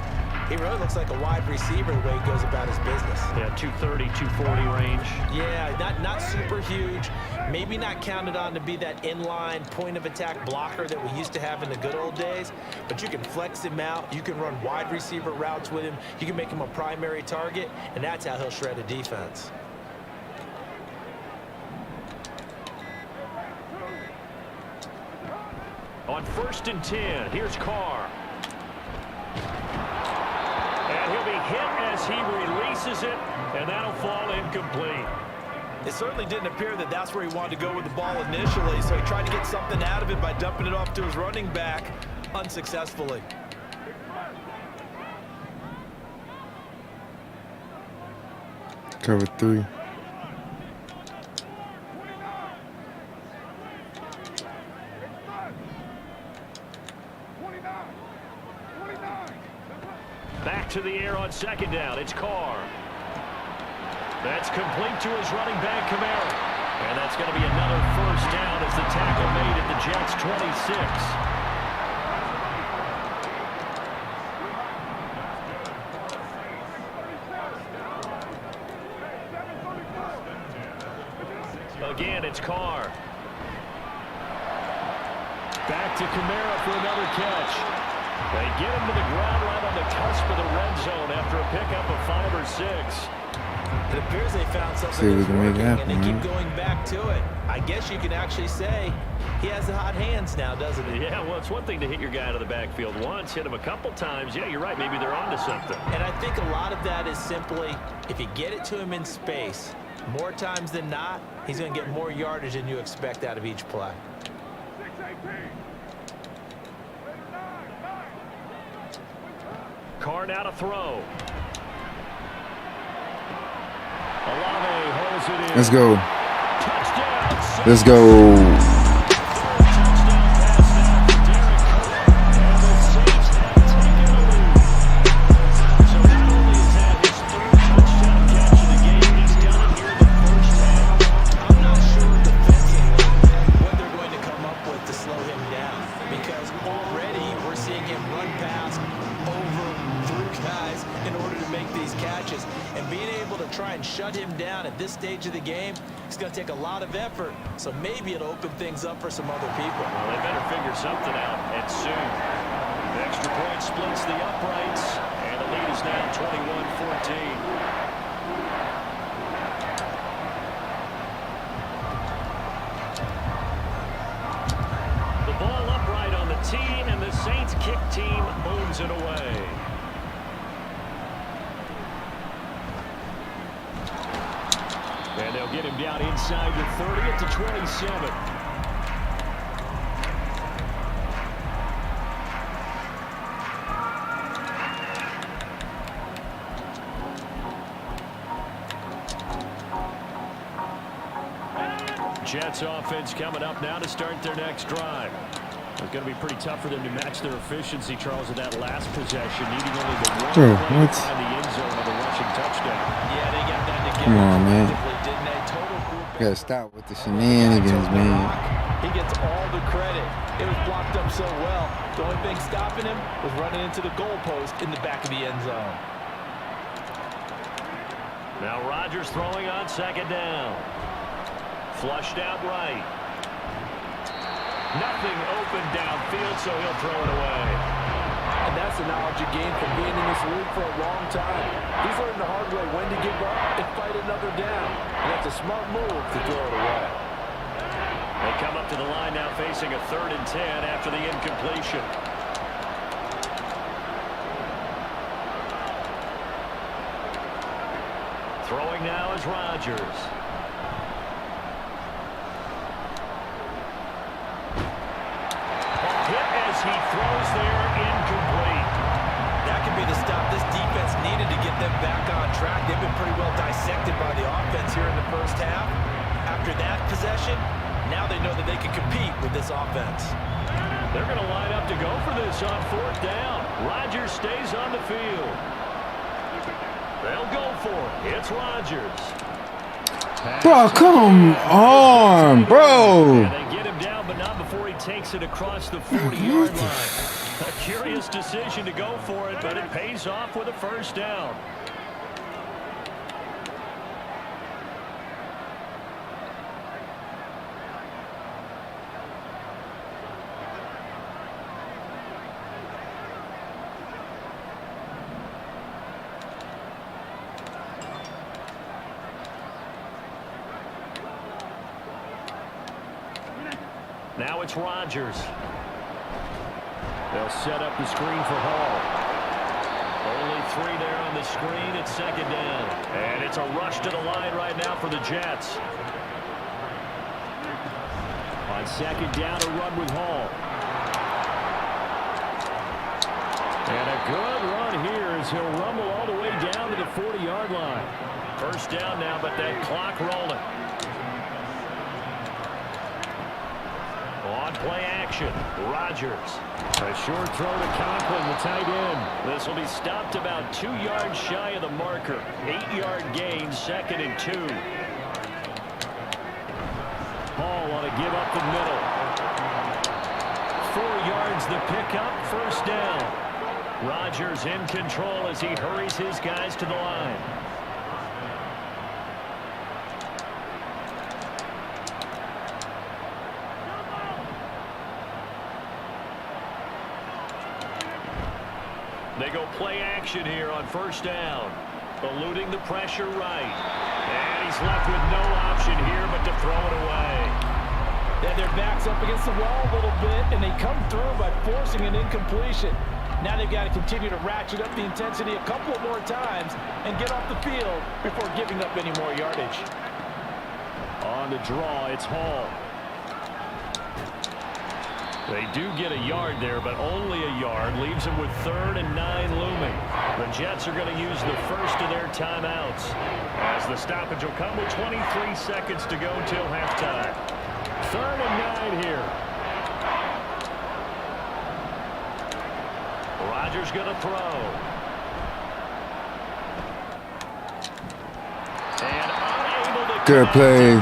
he really looks like a wide receiver the way he goes about his business. Yeah, 230, 240 range. Yeah, not super huge. Maybe not counted on to be that inline point of attack blocker that we used to have in the good old days. But you can flex him out. You can run wide receiver routes with him. You can make him a primary target, and that's how he'll shred a defense. On 1st and 10, here's Carr. And he'll be hit as he releases it, and that'll fall incomplete. It certainly didn't appear that that's where he wanted to go with the ball initially, so he tried to get something out of it by dumping it off to his running back unsuccessfully. Cover 3. Back to the air on 2nd down. It's Carr. That's complete to his running back, Kamara. And that's going to be another 1st down as the tackle made at the Jets' 26. Again, it's Carr. Back to Kamara for another catch. They get him to the ground right on the cusp of the red zone after a pickup of 5 or number 6. It appears they found something See if we that's can make it working, happen, and they man. keep going back to it. I guess you can actually say he has the hot hands now, doesn't he? Yeah, well, it's one thing to hit your guy out of the backfield once, hit him a couple times. Yeah, you're right. Maybe they're onto something. And I think a lot of that is simply if you get it to him in space, more times than not, he's going to get more yardage than you expect out of each play. Carr now to throw. Olave holds it in. Let's go. Touchdown. Let's go. Shut him down at this stage of the game. It's going to take a lot of effort, so maybe it'll open things up for some other people. Well, they better figure something out, and soon. The extra point splits the uprights, and the lead is now 21-14. The ball upright on the team, and the Saints kick team moves it away. And they'll get him down inside the 30 at the 27. Jets offense coming up now to start their next drive. It's going to be pretty tough for them to match their efficiency, Charles, in that last possession, needing only the one play to find the end zone of a rushing touchdown. Yeah, they got that together. Come on, man. Didn't they? Total group. Gotta stop with the shenanigans, man. He gets all the credit. It was blocked up so well. The only thing stopping him was running into the goalpost in the back of the end zone. Now Rodgers throwing on second down. Flushed out right. Nothing open downfield, so he'll throw it away. And that's the knowledge you gain from being in this league for a long time. He's learned the hard way when to give up and fight another down. And that's a smart move to throw it away. They come up to the line now facing a 3rd and 10 after the incompletion. Throwing now is Rodgers. Hit as he throws there, incomplete. That could be the stop this defense needed to get them back on track. They've been pretty well dissected by the offense here in the first half. After that possession, now they know that they can compete with this offense. They're going to line up to go for this on 4th down. Rodgers stays on the field. They'll go for it. It's Rodgers. Bro, come on, bro. And they get him down, but not before he takes it across the 40-yard line. A curious decision to go for it, but it pays off with a 1st down. Now it's Rodgers. They'll set up the screen for Hall. Only 3 there on the screen. It's 2nd down. And it's a rush to the line right now for the Jets. On 2nd down, a run with Hall. And a good run here as he'll rumble all the way down to the 40-yard line. 1st down now, but that clock rolling. On play action, Rodgers. A short throw to Conklin, the tight end. This will be stopped about 2 yards shy of the marker. 8-yard gain, 2nd and 2. Hall on a give up the middle. 4 yards the pickup, 1st down. Rodgers in control as he hurries his guys to the line. They go play action here on 1st down. Eluding the pressure right. And he's left with no option here but to throw it away. Yeah, their back's up against the wall a little bit, and they come through by forcing an incompletion. Now they've got to continue to ratchet up the intensity a couple more times and get off the field before giving up any more yardage. On the draw, it's Hall. They do get a yard there, but only a yard. Leaves them with 3rd and 9 looming. The Jets are going to use the first of their timeouts, as the stoppage will come with 23 seconds to go till halftime. 3rd and 9 here. Rodgers going to throw. And unable to Good play.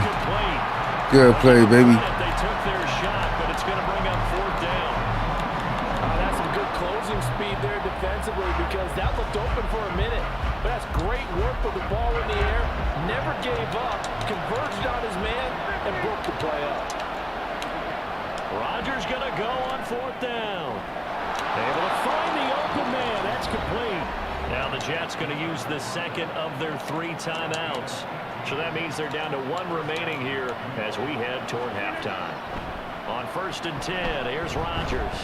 Good play, baby. They took their shot, but it's going to bring up 4th down. That's some good closing speed there defensively, because that looked open for a minute. But that's great work with the ball in the air. Never gave up. Converged on his man and broke the play up. Rodgers going to go on 4th down. Able to find the open man. That's complete. Now the Jets going to use the second of their 3 timeouts. So that means they're down to 1 remaining here as we head toward halftime. On 1st and 10, here's Rodgers.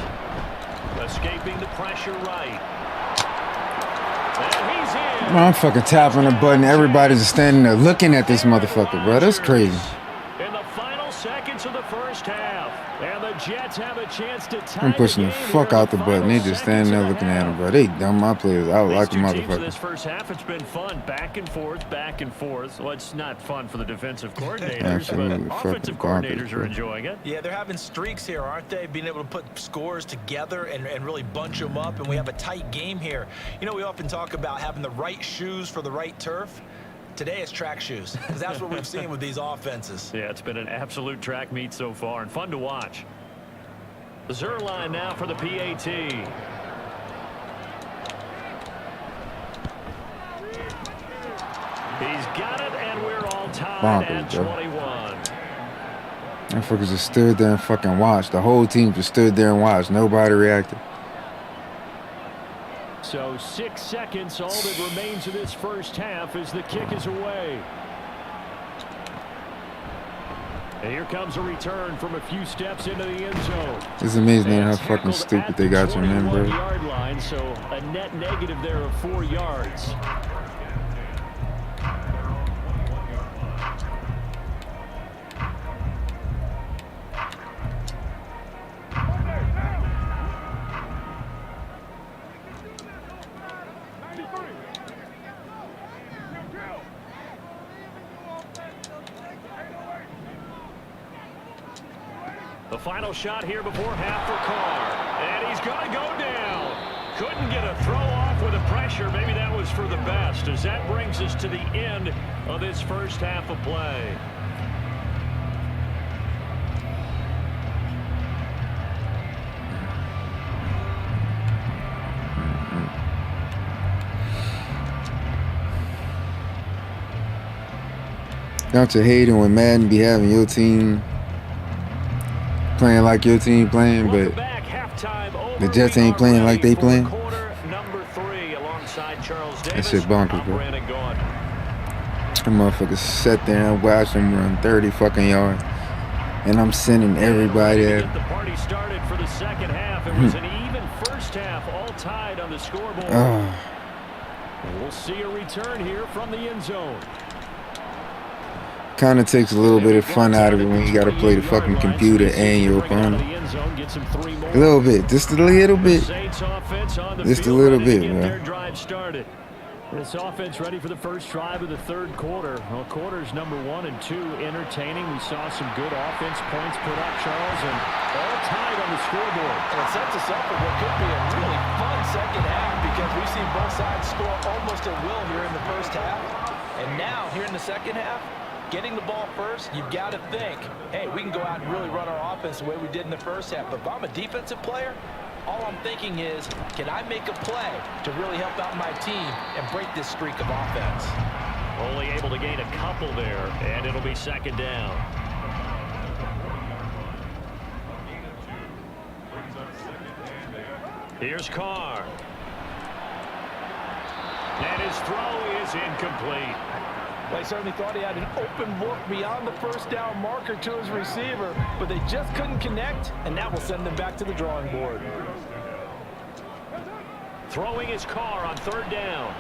Escaping the pressure right. And he's in. I'm fucking tapping the button. Everybody's standing there looking at this motherfucker, bro. That's crazy. In the final seconds of the first half, and the Jets have a chance to tie. I'm pushing the fuck out the button. They just standing there looking at him, bro. They dumb my players out like a motherfucker. This first half, it's been fun. Back and forth, back and forth. Well, it's not fun for the defensive coordinators, but offensive coordinators are enjoying it. Yeah, they're having streaks here, aren't they? Being able to put scores together and really bunch them up, and we have a tight game here. You know, we often talk about having the right shoes for the right turf. Today it's track shoes, because that's what we've seen with these offenses. Yeah, it's been an absolute track meet so far, and fun to watch. The Zerline now for the PAT. He's got it, and we're all tied at 21. Motherfuckers just stood there and fucking watched. The whole team just stood there and watched. Nobody reacted. So 6 seconds, all that remains of this first half as the kick is away. And here comes a return from a few steps into the end zone. It's amazing how fucking stupid they got you, man, bro. Yard line, so a net negative there of 4 yards. The final shot here before half for Carr. And he's going to go down. Couldn't get a throw off with the pressure. Maybe that was for the best, as that brings us to the end of this first half of play. Don't you hate it when Madden be having your team playing like your team playing, but the Jets ain't playing like they playing? That shit bonkers, bro. Them motherfuckers sat there and watched them run 30 fucking yards, and I'm sending everybody at The party started for the second half. It was an even first half, all tied on the scoreboard. We'll see a return here from the end zone. Kind of takes a little bit of fun out of it when you got to play the fucking computer and your opponent. A little bit, just a little bit. Just a little bit, man. This offense ready for the first drive of the third quarter. Well, quarters number 1 and 2 entertaining. We saw some good offense points put up, Charles, and all tied on the scoreboard. And it sets us up for what could be a really fun second half, because we've seen both sides score almost at will here in the first half. And now, here in the second half, getting the ball first, you've got to think, hey, we can go out and really run our offense the way we did in the first half. But if I'm a defensive player, all I'm thinking is, can I make a play to really help out my team and break this streak of offense? Only able to gain a couple there, and it'll be second down. Here's Carr. And And his throw is incomplete. They certainly thought he had an open look beyond the first down marker to his receiver, but they just couldn't connect, and that will send them back to the drawing board. Throwing his car on third down.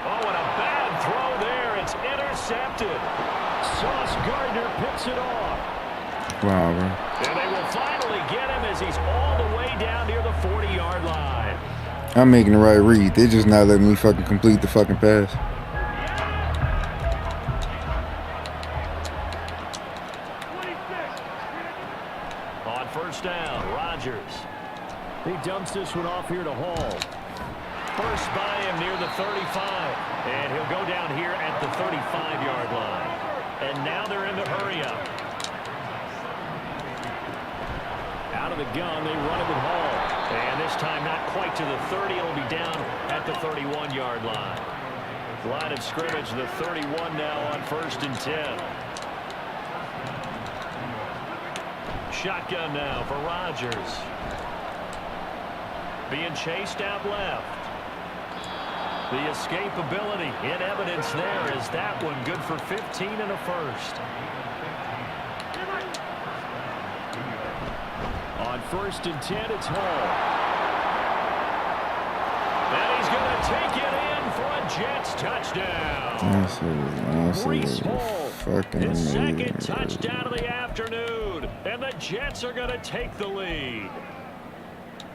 Oh, and a bad throw there. It's intercepted. Sauce Gardner picks it off. Wow, bro. And they will finally get him as he's all the way down near the 40-yard line. I'm making the right read. They're just not letting me fucking complete the fucking pass. On first down, Rodgers. He dumps this one off here to Hall. First by him near the 35. And he'll go down here at the 35-yard line. And now they're in the hurry-up. Out of the gun, they run it with Hall. And this time not quite to the 30. It'll be down at the 31-yard line. Line of scrimmage, the 31 now on 1st and 10. Shotgun now for Rodgers. Being chased out left. The escapability in evidence there is that one good for 15 and a first. On 1st and 10, it's Hall. And he's going to take it in for a Jets touchdown. Breece Hall, his second touchdown of the afternoon. And the Jets are going to take the lead.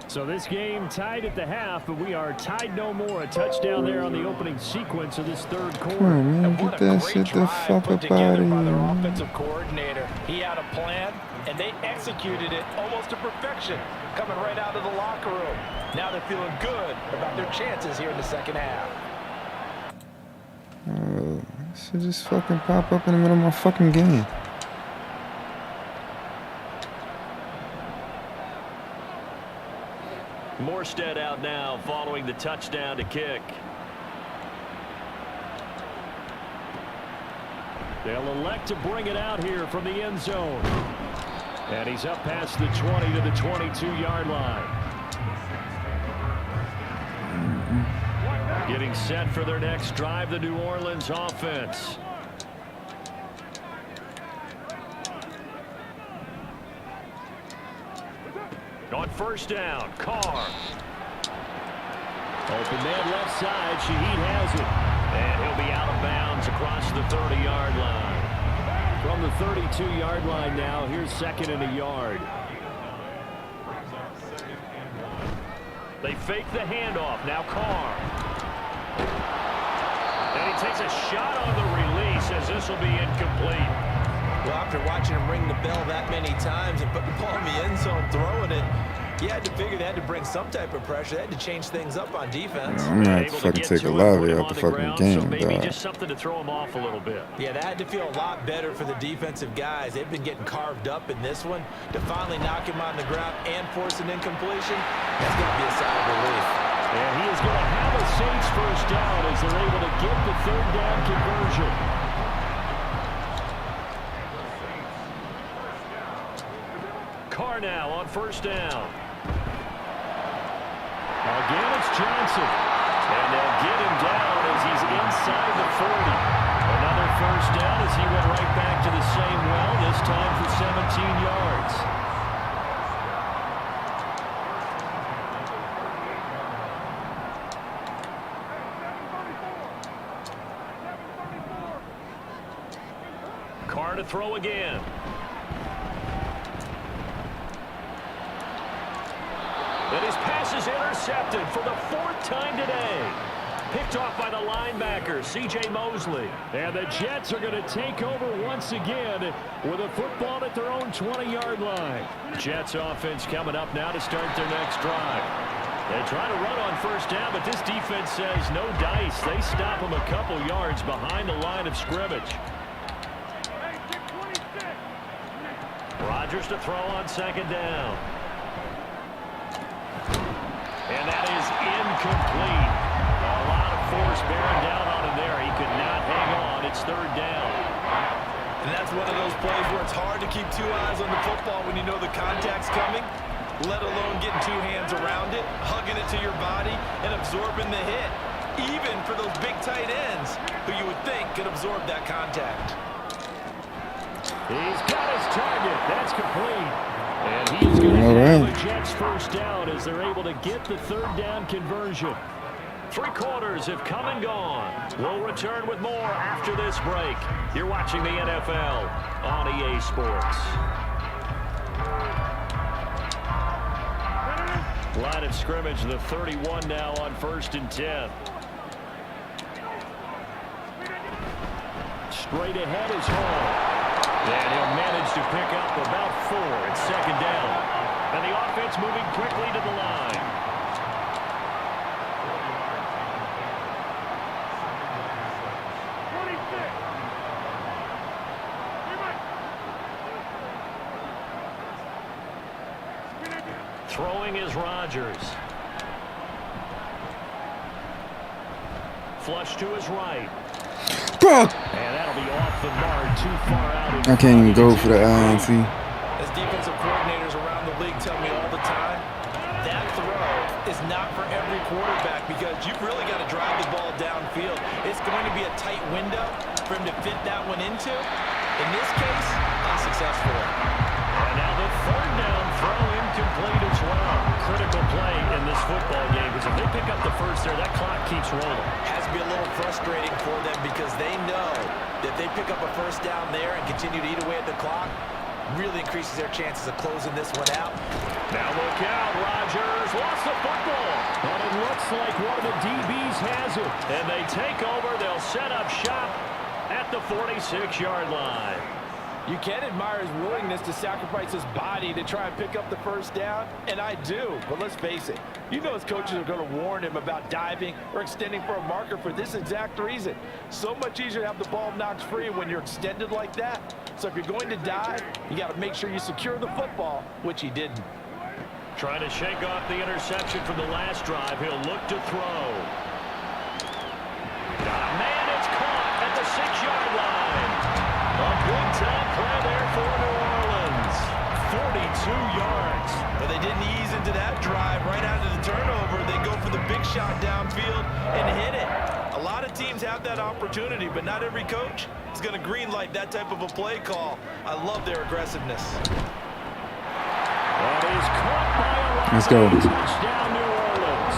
So this game tied at the half, but we are tied no more. A touchdown there on the opening sequence of this third quarter. Come on, man. And Get what a that great shit the drive fuck put up together out of by here, their man. offensive coordinator. He had a plan, and they executed it almost to perfection, coming right out of the locker room. Now they're feeling good about their chances here in the second half. Should just fucking pop up in the middle of my fucking game. Morstead out now following the touchdown to kick. They'll elect to bring it out here from the end zone. And he's up past the 20 to the 22-yard line. Getting set for their next drive, the New Orleans offense. On first down, Carr. Open man left side. Shaheed has it. And he'll be out of bounds across the 30-yard line. From the 32-yard line now, here's 2nd and a yard. They fake the handoff. Now Carr. And he takes a shot on the release as this will be incomplete. Well, after watching him ring the bell that many times and put the ball in the end zone, throwing it, you had to figure they had to bring some type of pressure. They had to change things up on defense. I'm gonna have to fucking take a lobby out the fucking game, so maybe dog. just something to throw him off a little bit. Yeah, that had to feel a lot better for the defensive guys. They've been getting carved up in this one. To finally knock him on the ground and force an incompletion, that's going to be a sigh of relief. And he is going to have a Saints first down as they're able to get the third down conversion. Carr now on first down. Again, it's Johnson. And they'll get him down as he's inside the 40. Another first down as he went right back to the same well, this time for 17 yards. Carr to throw again. And his pass is intercepted for the 4th time today. Picked off by the linebacker, C.J. Mosley. And the Jets are going to take over once again with a football at their own 20-yard line. Jets offense coming up now to start their next drive. They try to run on first down, but this defense says no dice. They stop them a couple yards behind the line of scrimmage. Rodgers to throw on second down. And that is incomplete. A lot of force bearing down on him there. He could not hang on. It's third down. And that's one of those plays where it's hard to keep two eyes on the football when you know the contact's coming. let alone getting two hands around it, hugging it to your body, and absorbing the hit. Even for those big tight ends who you would think could absorb that contact. He's got his target. That's complete. And he's going to have the Jets first down as they're able to get the third down conversion. 3 quarters have come and gone. We'll return with more after this break. You're watching the NFL on EA Sports. Line of scrimmage, the 31 now on 1st and 10. Straight ahead is Hall. And he'll manage to pick up about 4 at 2nd down. And the offense moving quickly to the line. Throwing is Rodgers. Flush to his right. Bro. And that'll be off the mark, too far out. I can't even go for the INT. As defensive coordinators around the league tell me all the time, that throw is not for every quarterback because you've really got to drive the ball downfield. It's going to be a tight window for him to fit that one into. In this case, unsuccessful. And now the 3rd down throw incomplete as well. Critical play in this football game because if they pick up the first there, that clock keeps rolling. Has to be a little frustrating for them because they know that they pick up a first down there and continue to eat away at the clock, really increases their chances of closing this one out. Now look out, Rodgers lost the football. But it looks like one of the DBs has it. And they take over, they'll set up shop at the 46-yard line. You can admire his willingness to sacrifice his body to try and pick up the first down, and I do. But let's face it, you know his coaches are going to warn him about diving or extending for a marker for this exact reason. So much easier to have the ball knocked free when you're extended like that. So if you're going to dive, you got to make sure you secure the football, which he didn't. Trying to shake off the interception from the last drive. He'll look to throw. Man, it's caught at the 6-yard line. A big-time play there for New Orleans. 42 yards. But they didn't ease into that drive right out of the turnover. They go for the big shot downfield and hit it. A lot of teams have that opportunity, but not every coach is going to greenlight that type of a play call. I love their aggressiveness. That is caught by a Let's go. touchdown, New Orleans.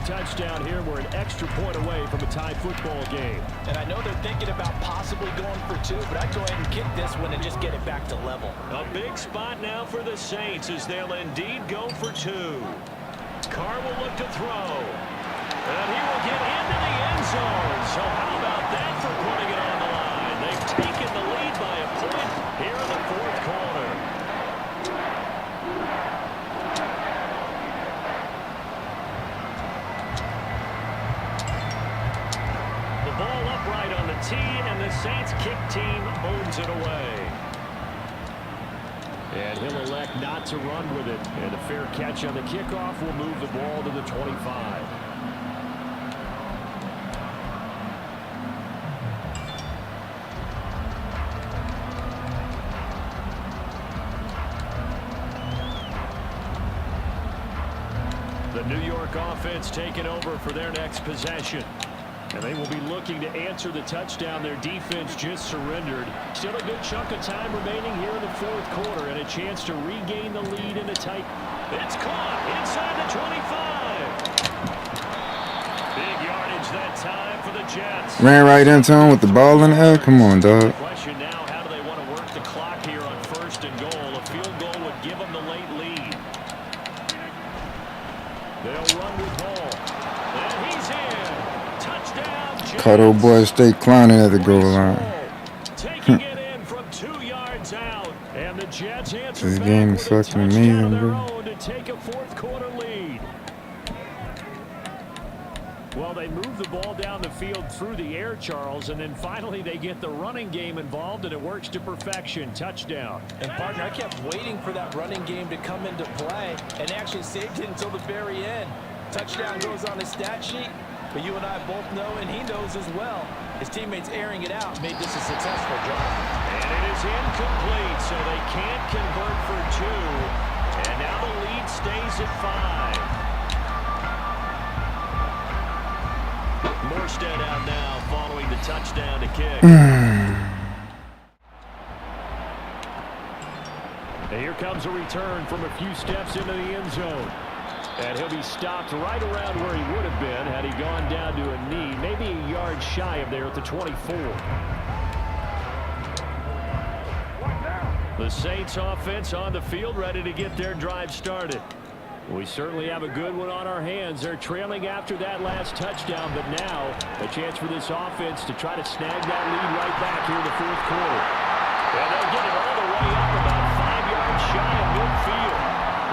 Touchdown here. We're an extra point away from a tie football game. And I know they're thinking about possibly going for 2, but I'd go ahead and kick this one and just get it back to level. A big spot now for the Saints as they'll indeed go for 2. Carr will look to throw. And he will get into the end zone. So how about that for putting it on the line? They've taken the lead by a point here in the 4th quarter. Ball upright on the tee, and the Saints kick team owns it away. And he'll elect not to run with it. And a fair catch on the kickoff will move the ball to the 25. The New York offense taking over for their next possession. And they will be looking to answer the touchdown their defense just surrendered. Still a good chunk of time remaining here in the 4th quarter and a chance to regain the lead in a tight. It's caught inside the 25. Big yardage that time for the Jets. Ran right into him with the ball in the air. Come on, dog. Question now, how do they want to work the clock here on 1st and goal? A field goal would give them the late lead. They'll run with Hall. And he's in. Cuddle boys stay clowning at the goal line. Taking it in from 2 yards out, and the Jets answer This back game with is a fucking touchdown amazing, of their bro. own to take a 4th quarter lead. Well, they move the ball down the field through the air, Charles, and then finally they get the running game involved, and it works to perfection. Touchdown. And, partner, I kept waiting for that running game to come into play and actually saved it until the very end. Touchdown goes on his stat sheet, but you and I both know, and he knows as well, his teammates airing it out made this a successful drive. And it is incomplete, so they can't convert for 2. And now the lead stays at 5. Morstead out now following the touchdown to kick. And here comes a return from a few steps into the end zone. And he'll be stopped right around where he would have been had he gone down to a knee, maybe a yard shy of there at the 24. The Saints offense on the field ready to get their drive started. We certainly have a good one on our hands. They're trailing after that last touchdown, but now a chance for this offense to try to snag that lead right back here in the fourth quarter. And they'll get it all the way up about 5 yards shy of midfield.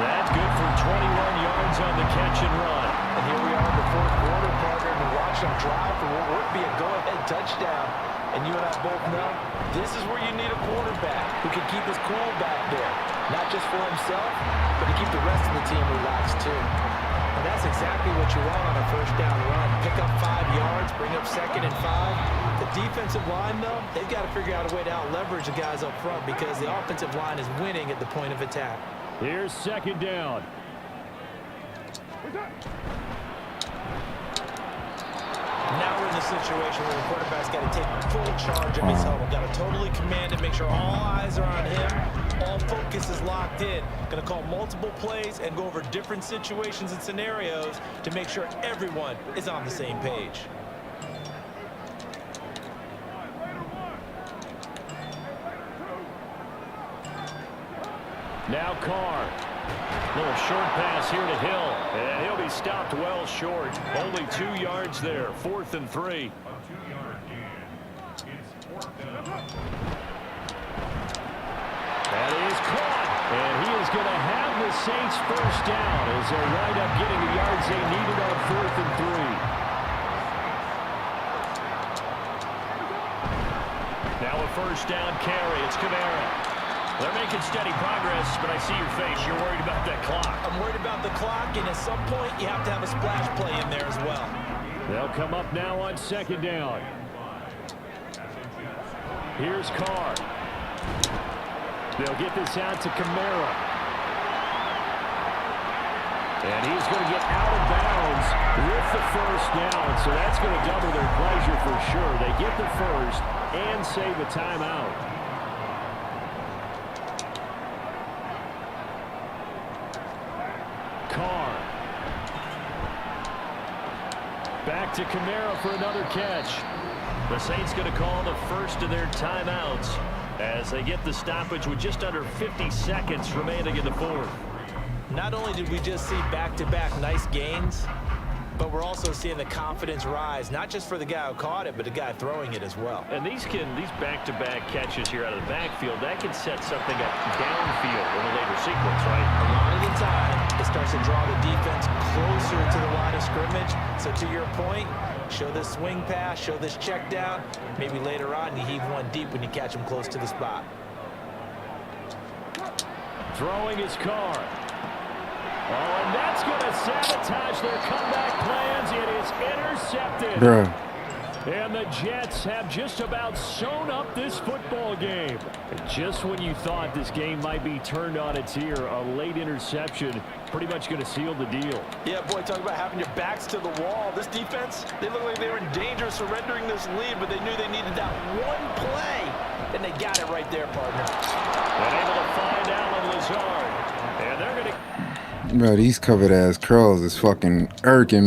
That's good for 21 yards on the catch and run. And here we are in the fourth quarter, partner, and watch them drive for what would be a go-ahead touchdown. And you and I both know this is where you need a quarterback who can keep his cool back there. Not just for himself, but to keep the rest of the team relaxed too. And that's exactly what you want on a first down run. Pick up 5 yards, bring up 2nd and 5. The defensive line, though, they've got to figure out a way to out-leverage the guys up front because the offensive line is winning at the point of attack. Here's 2nd down. Now we're in the situation where the quarterback's got to take full charge of his huddle. Got to totally command it, make sure all eyes are on him. All focus is locked in. Going to call multiple plays and go over different situations and scenarios to make sure everyone is on the same page. Now Carr. Little short pass here to Hill, and he'll be stopped well short. Only 2 yards there. 4th and 3. A 2-yard gain. It's 4th down. That is caught, and he is going to have the Saints first down as they wind up getting the yards they needed on 4th and 3. Now a first down carry. It's Kamara. They're making steady progress, but I see your face. You're worried about that clock. I'm worried about the clock, and at some point, you have to have a splash play in there as well. They'll come up now on 2nd down. Here's Carr. They'll get this out to Kamara. And he's going to get out of bounds with the first down, so that's going to double their pleasure for sure. They get the first and save a timeout. Carr. Back to Kamara for another catch. The Saints going to call the first of their timeouts as they get the stoppage with just under 50 seconds remaining in the fourth. Not only did we just see back-to-back nice gains, but we're also seeing the confidence rise, not just for the guy who caught it, but the guy throwing it as well. And these back-to-back catches here out of the backfield, that can set something up downfield in a later sequence, right? A lot of the time, it starts to draw the defense closer to the line of scrimmage. So to your point, show this swing pass, show this check down. Maybe later on, you heave one deep when you catch him close to the spot. Throwing his Carr. Oh, and that's going to sabotage their comeback plans. It is intercepted. Bruh. And the Jets have just about sewn up this football game. And just when you thought this game might be turned on its ear, a late interception pretty much going to seal the deal. Yeah, boy, talk about having your backs to the wall. This defense, they look like they were in danger of surrendering this lead, but they knew they needed that one play, and they got it right there, partner. And able to find Allen Lazard. And they're going to... Bro, these covered ass curls is fucking irking